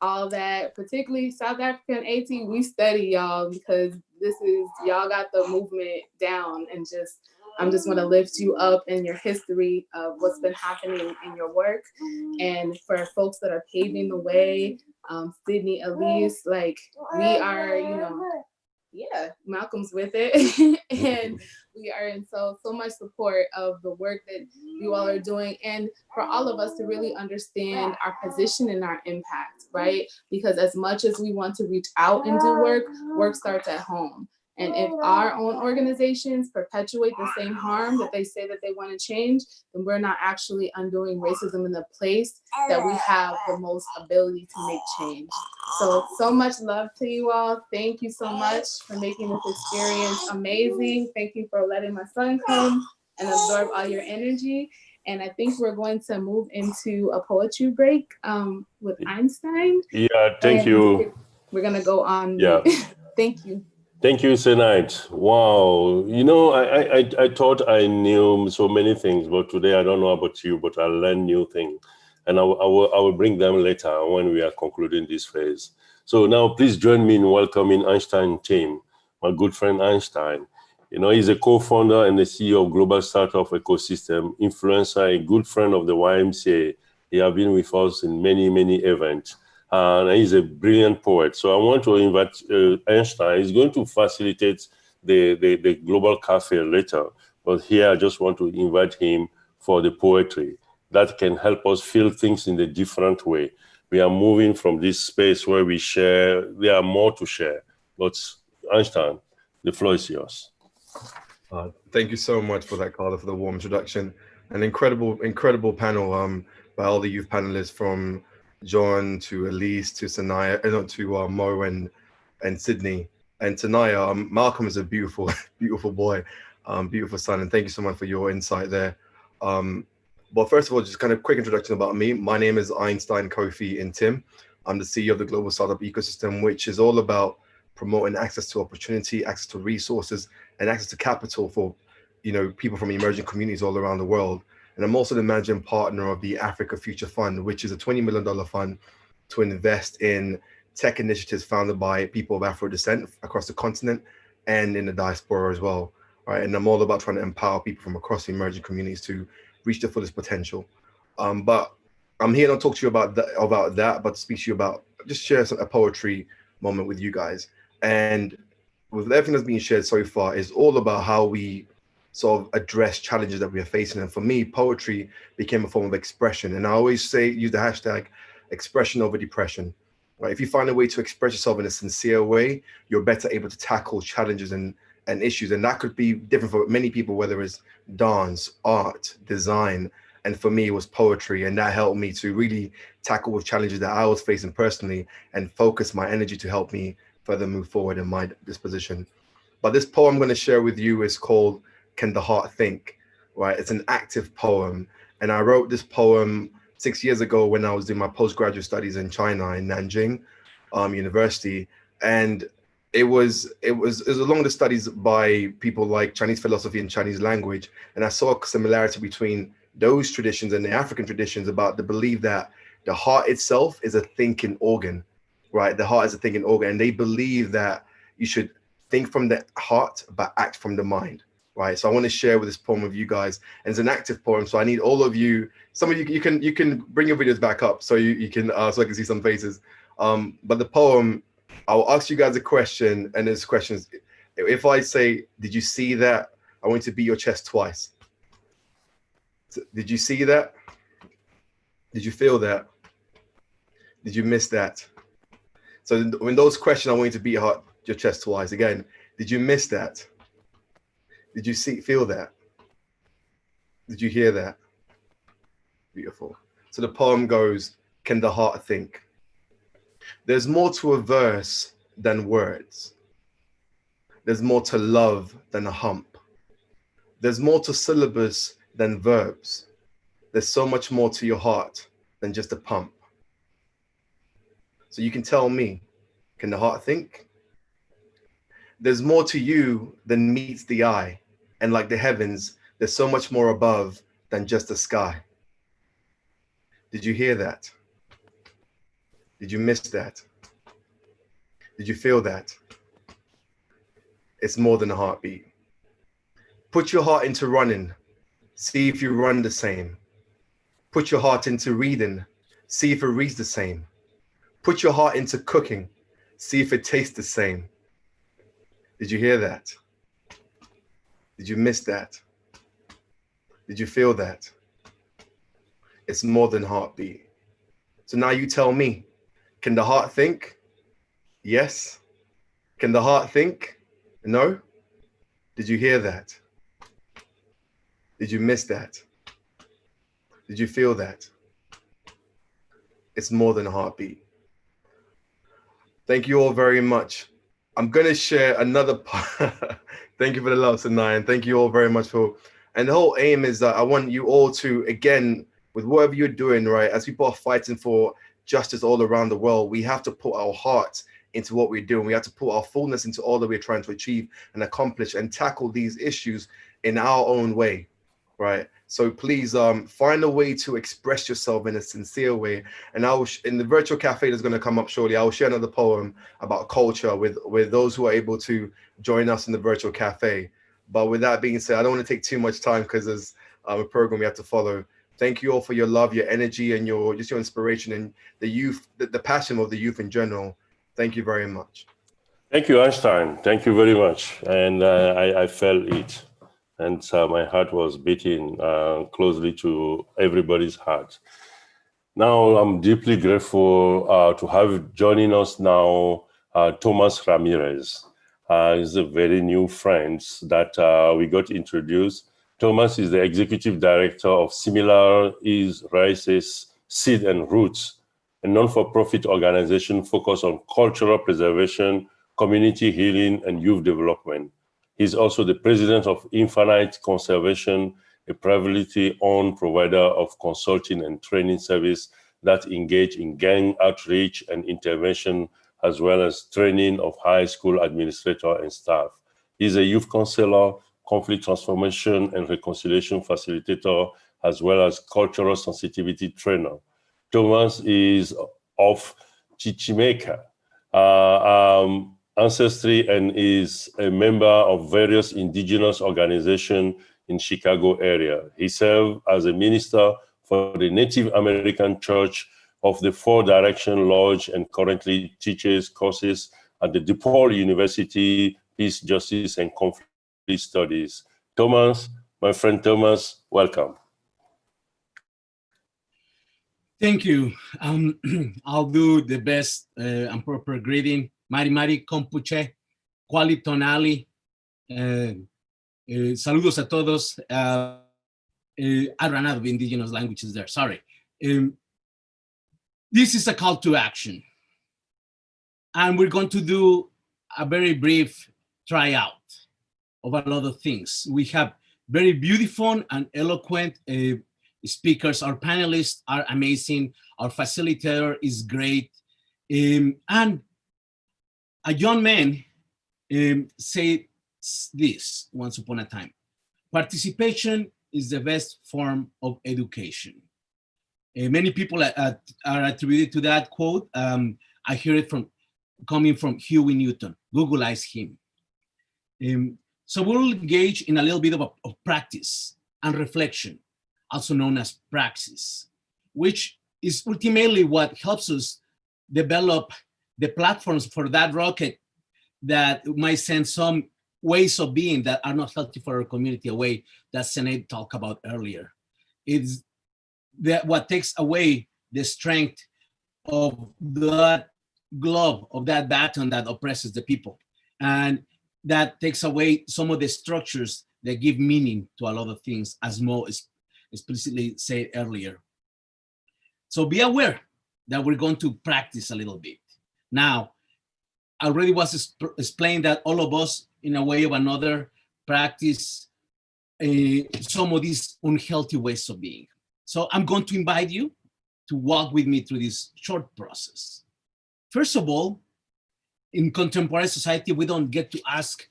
all that. Particularly South African AT, we study y'all, because this is, y'all got the movement down, and I'm just want to lift you up in your history of what's been happening in your work. And for folks that are paving the way, Sydney, Elise, like we are, yeah, Malcolm's with it. And we are in so much support of the work that you all are doing, and for all of us to really understand our position and our impact, right? Because as much as we want to reach out and do work starts at home. And if our own organizations perpetuate the same harm that they say that they want to change, then we're not actually undoing racism in the place that we have the most ability to make change. So much love to you all. Thank you so much for making this experience amazing. Thank you for letting my son come and absorb all your energy. And I think we're going to move into a poetry break with Einstein. Yeah, thank you. We're going to go on. Yeah. Thank you. Thank you, Senite. Wow. I thought I knew so many things, but today I don't know about you, but I learned new things. And I will bring them later when we are concluding this phase. So now please join me in welcoming Einstein team, my good friend Einstein. He's a co-founder and the CEO of Global Startup Ecosystem, influencer, a good friend of the YMCA. He has been with us in many, many events. And he's a brilliant poet. So I want to invite Einstein. He's going to facilitate the Global Cafe later. But here I just want to invite him for the poetry that can help us feel things in a different way. We are moving from this space where we share. There are more to share. But Einstein, the floor is yours. Thank you so much for that, Carla, for the warm introduction. An incredible panel by all the youth panelists, from John to Elise to Sanaya, to Mo and Sydney. And Tanaya, Malcolm is a beautiful, beautiful boy, beautiful son. And thank you so much for your insight there. But first of all, just kind of quick introduction about me. My name is Einstein Kofi in Tim. I'm the CEO of the Global Startup Ecosystem, which is all about promoting access to opportunity, access to resources, and access to capital for, people from emerging communities all around the world. And I'm also the managing partner of the Africa Future Fund, which is a $20 million fund to invest in tech initiatives founded by people of Afro descent across the continent and in the diaspora as well. Right. And I'm all about trying to empower people from across the emerging communities to reach their fullest potential. But I'm here to talk to you about that, but to speak to you about, just share a poetry moment with you guys. And with everything that's been shared so far, is all about how we sort of address challenges that we are facing. And for me, poetry became a form of expression. And I always use the hashtag expression over depression. Right? If you find a way to express yourself in a sincere way, you're better able to tackle challenges and issues. And that could be different for many people, whether it's dance, art, design. And for me, it was poetry. And that helped me to really tackle with challenges that I was facing personally and focus my energy to help me further move forward in my disposition. But this poem I'm going to share with you is called Can the Heart Think? Right? It's an active poem. And I wrote this poem 6 years ago when I was doing my postgraduate studies in China, in Nanjing University. And it was along the studies by people like Chinese philosophy and Chinese language. And I saw a similarity between those traditions and the African traditions about the belief that the heart itself is a thinking organ, right? The heart is a thinking organ. And they believe that you should think from the heart, but act from the mind, right? So I want to share with this poem with you guys. And it's an active poem. So I need all of you, some of you can bring your videos back up so you can, so I can see some faces. But the poem, I'll ask you guys a question, and this question is, if I say, did you see that? I want you to beat your chest twice. Did you see that? Did you feel that? Did you miss that? So when those questions, I want you to beat your chest twice. Again, did you miss that? Did you feel that? Did you hear that? Beautiful. So the poem goes, can the heart think? There's more to a verse than words. There's more to love than a hump. There's more to syllabus than verbs. There's so much more to your heart than just a pump. So you can tell me, can the heart think? There's more to you than meets the eye. And like the heavens, there's so much more above than just the sky. Did you hear that? Did you miss that? Did you feel that? It's more than a heartbeat. Put your heart into running. See if you run the same. Put your heart into reading. See if it reads the same. Put your heart into cooking. See if it tastes the same. Did you hear that? Did you miss that? Did you feel that? It's more than heartbeat. So now you tell me, can the heart think? Yes. Can the heart think? No. Did you hear that? Did you miss that? Did you feel that? It's more than a heartbeat. Thank you all very much. I'm going to share another part. Thank you for the love, Sanai, and thank you all very much for, and the whole aim is that I want you all to, again, with whatever you're doing, right, as people are fighting for justice all around the world, we have to put our hearts into what we're doing. We have to put our fullness into all that we're trying to achieve and accomplish and tackle these issues in our own way, right? So please find a way to express yourself in a sincere way. And I will, in the virtual cafe that's going to come up shortly, I will share another poem about culture with those who are able to join us in the virtual cafe. But with that being said, I don't want to take too much time because there's a program we have to follow. Thank you all for your love, your energy, and your inspiration and the youth, the passion of the youth in general. Thank you very much. Thank you, Einstein. Thank you very much. And I felt it. And my heart was beating closely to everybody's heart. Now, I'm deeply grateful to have joining us now Thomas Ramirez. He's a very new friend that we got introduced. Thomas is the executive director of Similar is Races, Seed and Roots, a non-for-profit organization focused on cultural preservation, community healing, and youth development. He's also the president of Infinite Conservation, a privately owned provider of consulting and training service that engage in gang outreach and intervention, as well as training of high school administrator and staff. He's a youth counselor, conflict transformation and reconciliation facilitator, as well as cultural sensitivity trainer. Thomas is of Chichimeca ancestry and is a member of various indigenous organizations in Chicago area. He served as a minister for the Native American Church of the Four Direction Lodge and currently teaches courses at the DePaul University Peace, Justice, and Conflict Studies. Thomas, my friend Thomas, welcome. Thank you. I'll do the best and proper greeting. Mari Mari Kompuche, Kwali Tonali. Saludos a todos. I ran out of indigenous languages there, sorry. This is a call to action. And we're going to do a very brief tryout of a lot of things. We have very beautiful and eloquent speakers. Our panelists are amazing. Our facilitator is great. And a young man said this once upon a time: participation is the best form of education. Many people are attributed to that quote. I hear it coming from Huey Newton. Googleize him. So we'll engage in a little bit of practice and reflection, also known as praxis, which is ultimately what helps us develop the platforms for that rocket that might send some ways of being that are not healthy for our community away, that Sinead talked about earlier. It's that what takes away the strength of that glove, of that baton that oppresses the people. And that takes away some of the structures that give meaning to a lot of things, as Mo explicitly said earlier. So be aware that we're going to practice a little bit. Now, I already was explained that all of us, in a way or another, practice some of these unhealthy ways of being. So I'm going to invite you to walk with me through this short process. First of all, in contemporary society, we don't get to ask,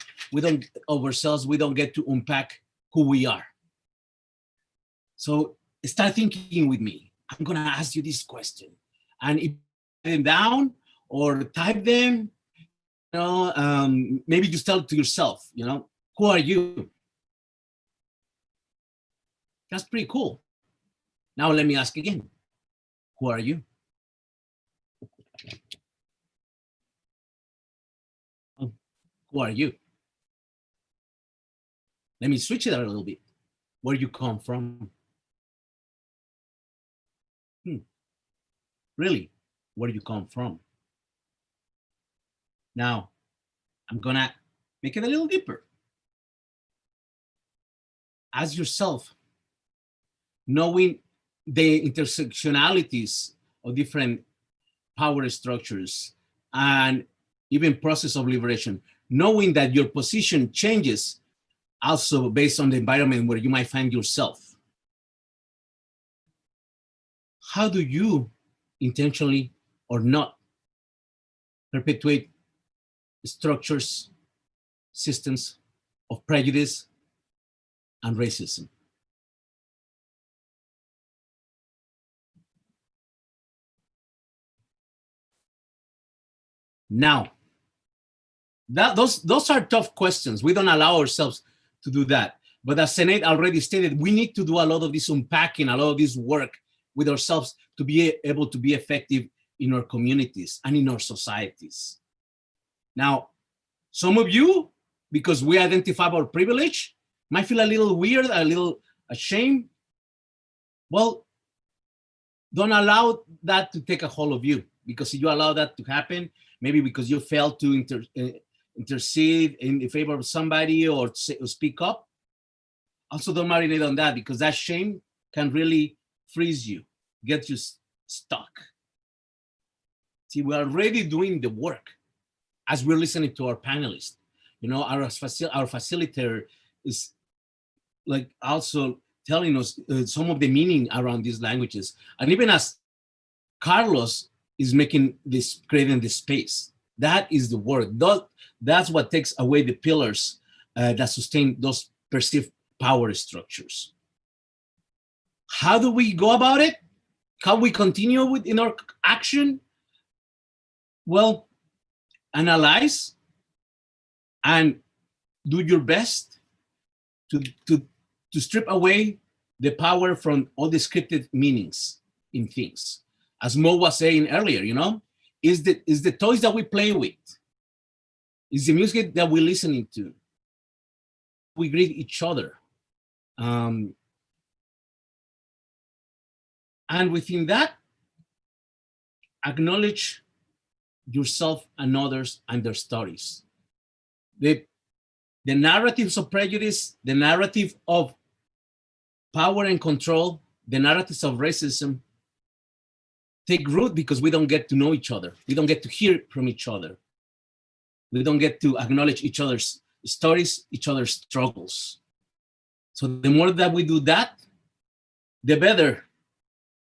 of ourselves, we don't get to unpack who we are. So start thinking with me. I'm gonna ask you this question. And if you write them down or type them, maybe just tell it to yourself, who are you? That's pretty cool. Now let me ask again, who are you? Who are you? Let me switch it out a little bit. Where you come from? Really, where you come from? Now, I'm gonna make it a little deeper. Ask yourself, knowing the intersectionalities of different power structures and even process of liberation, knowing that your position changes also based on the environment where you might find yourself. How do you intentionally or not perpetuate structures, systems of prejudice and racism? Now, those are tough questions. We don't allow ourselves to do that. But as Sinead already stated, we need to do a lot of this unpacking, a lot of this work with ourselves to be able to be effective in our communities and in our societies. Now, some of you, because we identify our privilege, might feel a little weird, a little ashamed. Well, don't allow that to take a hold of you, because if you allow that to happen, maybe because you failed to intercede in favor of somebody or speak up, also don't marinate on that, because that shame can really freeze you, get you stuck. See, we're already doing the work as we're listening to our panelists. Our facilitator is like also telling us some of the meaning around these languages. And even as Carlos is making this, creating this space, that is the work. That's what takes away the pillars that sustain those perceived power structures. How do we go about it? How we continue with in our action? Well, analyze and do your best to strip away the power from all the scripted meanings in things. As Mo was saying earlier, you know, is the toys that we play with, is the music that we're listening to. We greet each other. And within that, acknowledge yourself and others and their stories. The narratives of prejudice, the narrative of power and control, the narratives of racism take root because we don't get to know each other. We don't get to hear from each other. We don't get to acknowledge each other's stories, each other's struggles. So the more that we do that, the better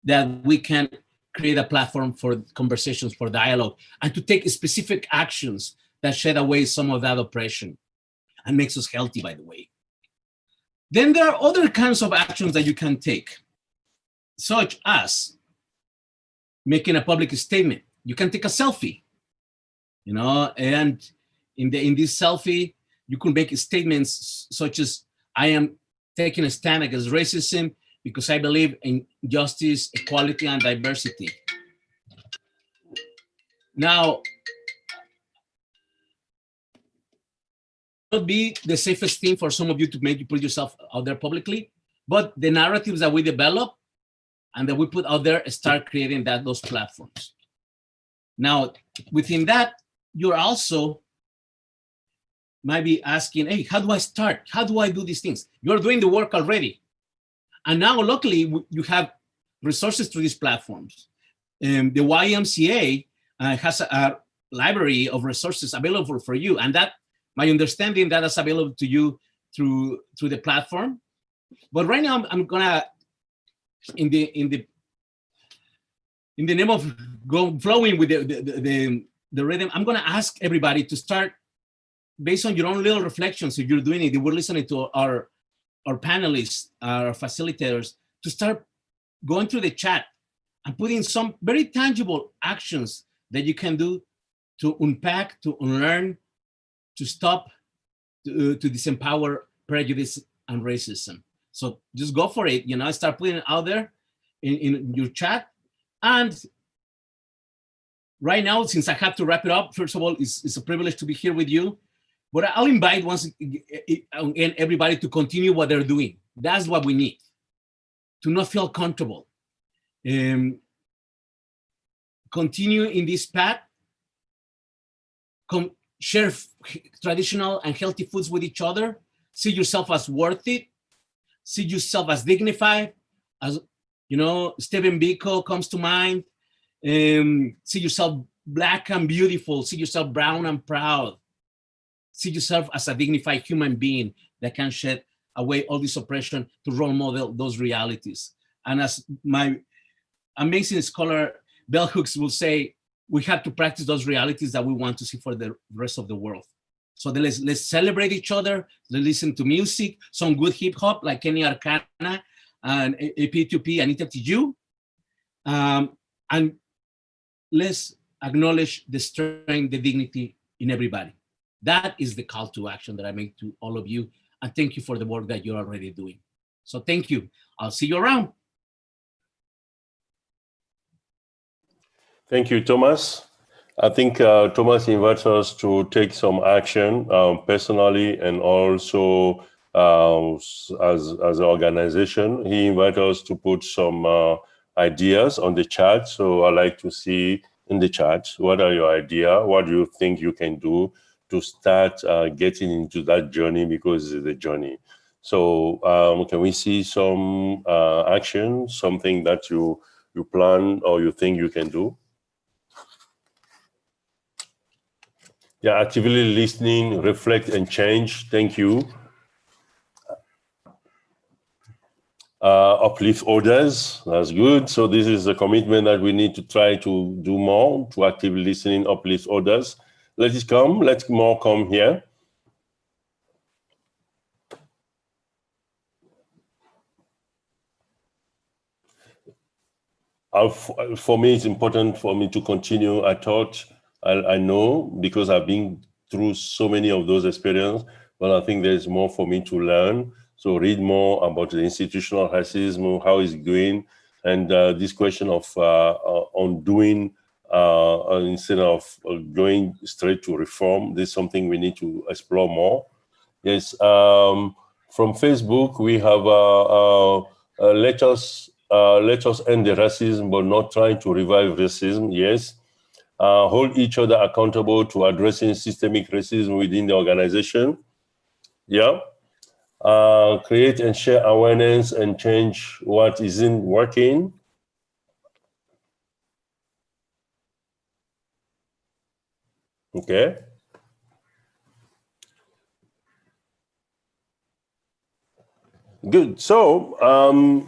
that we can create a platform for conversations, for dialogue, and to take specific actions that shed away some of that oppression and makes us healthy, by the way. Then there are other kinds of actions that you can take, such as making a public statement. You can take a selfie, you know, and in this selfie, you can make statements such as, I am taking a stand against racism because I believe in justice, equality, and diversity. Now, not be the safest thing for some of you to make you put yourself out there publicly, but the narratives that we develop and that we put out there start creating those platforms. Now, within that, you're also might be asking, hey, how do I start? How do I do these things? You're doing the work already. And now, luckily, you have resources through these platforms. The YMCA has a library of resources available for you. And that, my understanding, that is available to you through the platform. But right now, I'm gonna, in the name of flowing with the rhythm, I'm gonna ask everybody to start based on your own little reflections. If you're doing it, if we're listening to our panelists, our facilitators, to start going through the chat and putting some very tangible actions that you can do to unpack, to unlearn, to stop, to disempower prejudice and racism. So just go for it, you know, start putting it out there in your chat. And right now, since I have to wrap it up, first of all, it's a privilege to be here with you. But I'll invite once again everybody to continue what they're doing. That's what we need, to not feel comfortable. Continue in this path. Share traditional and healthy foods with each other. See yourself as worth it. See yourself as dignified. As you know, Stephen Biko comes to mind. See yourself Black and beautiful. See yourself brown and proud. See yourself as a dignified human being that can shed away all this oppression to role model those realities. And as my amazing scholar Bell Hooks will say, we have to practice those realities that we want to see for the rest of the world. So let's celebrate each other. Let's listen to music, some good hip hop like Kenny Arcana and AP2P, Anita Tijoux. And let's acknowledge the strength, the dignity in everybody. That is the call to action that I make to all of you. And thank you for the work that you're already doing. So thank you. I'll see you around. Thank you, Thomas. I think Thomas invites us to take some action personally and also as an organization. He invites us to put some ideas on the chat. So I'd like to see in the chat, what are your ideas? What do you think you can do to start getting into that journey, because it's a journey. So can we see some action, something that you plan or you think you can do? Yeah, actively listening, reflect and change. Thank you. uplift others. That's good. So this is a commitment that we need to try to do more, to actively listening, uplift others. Let it come. Let more come here. For me, it's important for me to continue. I know, because I've been through so many of those experiences, but I think there's more for me to learn. So read more about the institutional racism, how it's going, and this question of undoing instead of going straight to reform. This is something we need to explore more. Yes, from Facebook, we have let us end the racism, but not trying to revive racism. Yes, hold each other accountable to addressing systemic racism within the organization. Yeah, create and share awareness and change what isn't working. Okay. Good. So,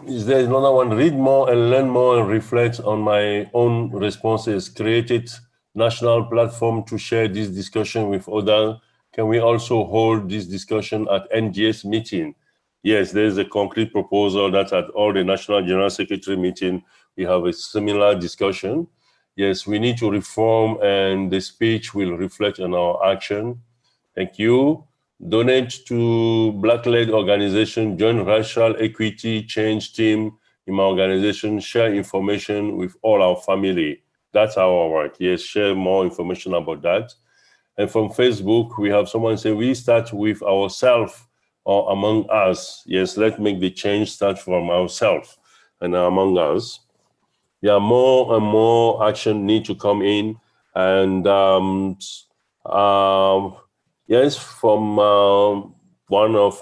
is there another one? Read more and learn more and reflect on my own responses. Created national platform to share this discussion with others. Can we also hold this discussion at NGS meeting? Yes, there is a concrete proposal that at all the National General Secretary meeting, we have a similar discussion. Yes, we need to reform, and the speech will reflect on our action. Thank you. Donate to Black-led organization, join racial equity change team in my organization, share information with all our family. That's our work. Yes, share more information about that. And from Facebook, we have someone say, we start with ourselves or among us. Yes, let's make the change start from ourselves and among us. Yeah, more and more action need to come in. And yes, from one of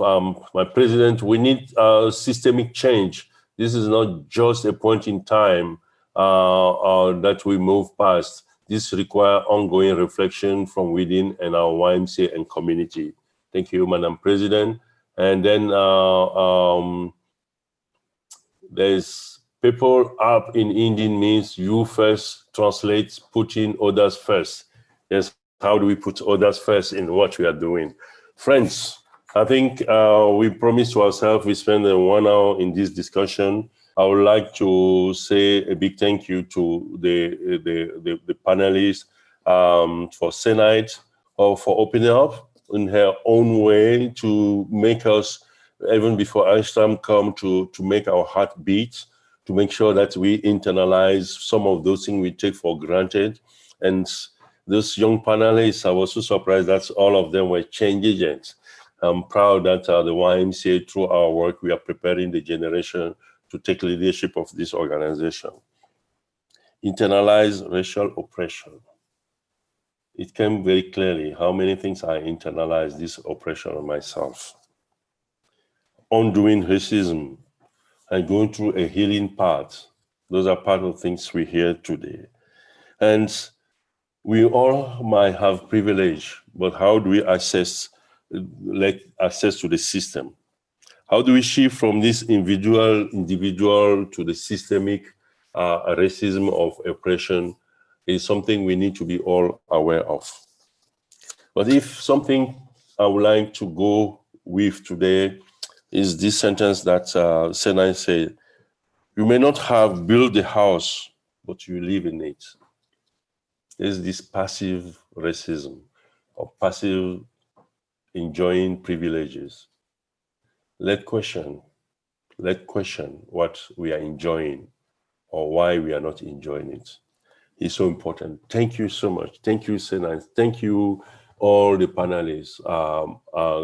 my president, we need systemic change. This is not just a point in time that we move past. This requires ongoing reflection from within and our YMCA and community. Thank you, Madam President. And then there's people up in Indian means you first translates putting others first. Yes, how do we put others first in what we are doing? Friends, I think we promised to ourselves we spend 1 hour in this discussion. I would like to say a big thank you to the panelists, for Senate, for opening up in her own way to make us, even before Einstein come, to make our heart beat, to make sure that we internalize some of those things we take for granted. And those young panelists, I was so surprised that all of them were change agents. I'm proud that the YMCA, through our work, we are preparing the generation to take leadership of this organization. Internalize racial oppression. It came very clearly how many things I internalized this oppression on myself. Undoing racism and going through a healing path. Those are part of things we hear today. And we all might have privilege, but how do we access to the system? How do we shift from this individual to the systemic racism of oppression is something we need to be all aware of. But if something I would like to go with today is this sentence that Senai said, you may not have built the house, but you live in it. There's this passive racism or passive enjoying privileges. Let's question what we are enjoying or why we are not enjoying it. It's so important. Thank you so much. Thank you, Senai. Thank you, all the panelists,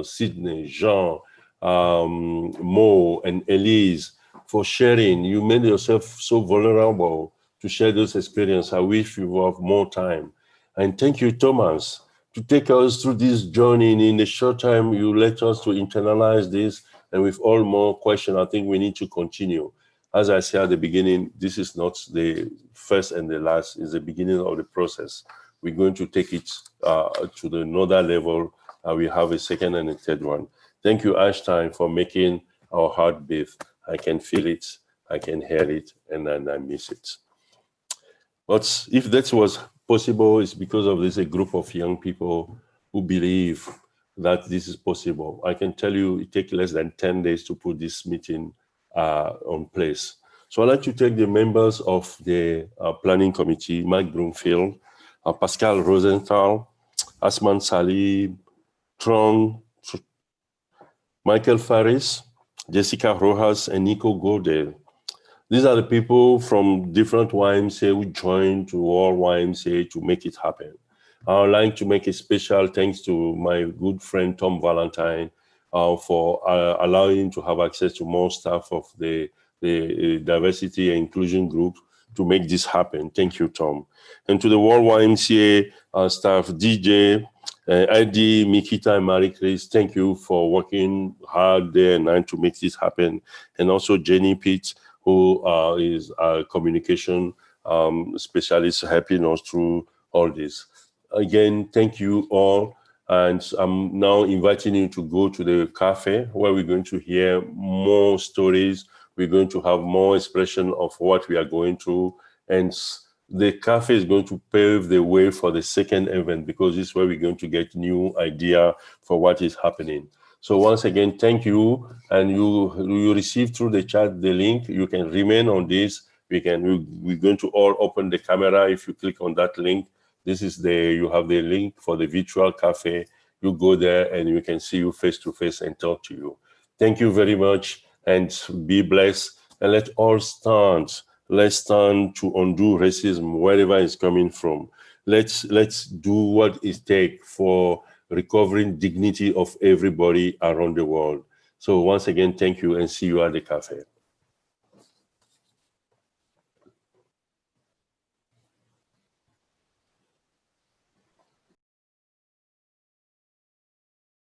Sydney, Jean, Mo, and Elise, for sharing. You made yourself so vulnerable to share those experiences. I wish you have more time. And thank you, Thomas, to take us through this journey. In the short time you let us to internalize this, and with all more questions, I think we need to continue. As I said at the beginning, this is not the first and the last, it's the beginning of the process. We're going to take it to another level. We have a second and a third one. Thank you, Einstein, for making our heart beat. I can feel it, I can hear it, and then I miss it. But if that was possible, it's because of this a group of young people who believe that this is possible. I can tell you it takes less than 10 days to put this meeting on place. So I'd like to take the members of the planning committee, Mike Broomfield, Pascal Rosenthal, Asman Salih, Trong, Michael Faris, Jessica Rojas, and Nico Godel. These are the people from different YMCA who joined to all YMCA to make it happen. I would like to make a special thanks to my good friend Tom Valentine for allowing him to have access to more staff of the diversity and inclusion group to make this happen. Thank you, Tom. And to the World YMCA staff, DJ, ID, Mikita, and Marie-Chris, thank you for working hard day and night to make this happen. And also Jenny Pitt, who is a communication specialist, helping us through all this. Again, thank you all. And I'm now inviting you to go to the cafe where we're going to hear more stories. We're going to have more expression of what we are going through. And the cafe is going to pave the way for the second event, because this is where we're going to get new idea for what is happening. So once again, thank you. And you receive through the chat the link. You can remain on this. We're going to all open the camera. If you click on that link, this is you have the link for the virtual cafe. You go there and we can see you face to face and talk to you. Thank you very much and be blessed. And let's all stand. Let's stand to undo racism wherever it's coming from. Let's do what it takes for recovering dignity of everybody around the world. So once again, thank you and see you at the cafe.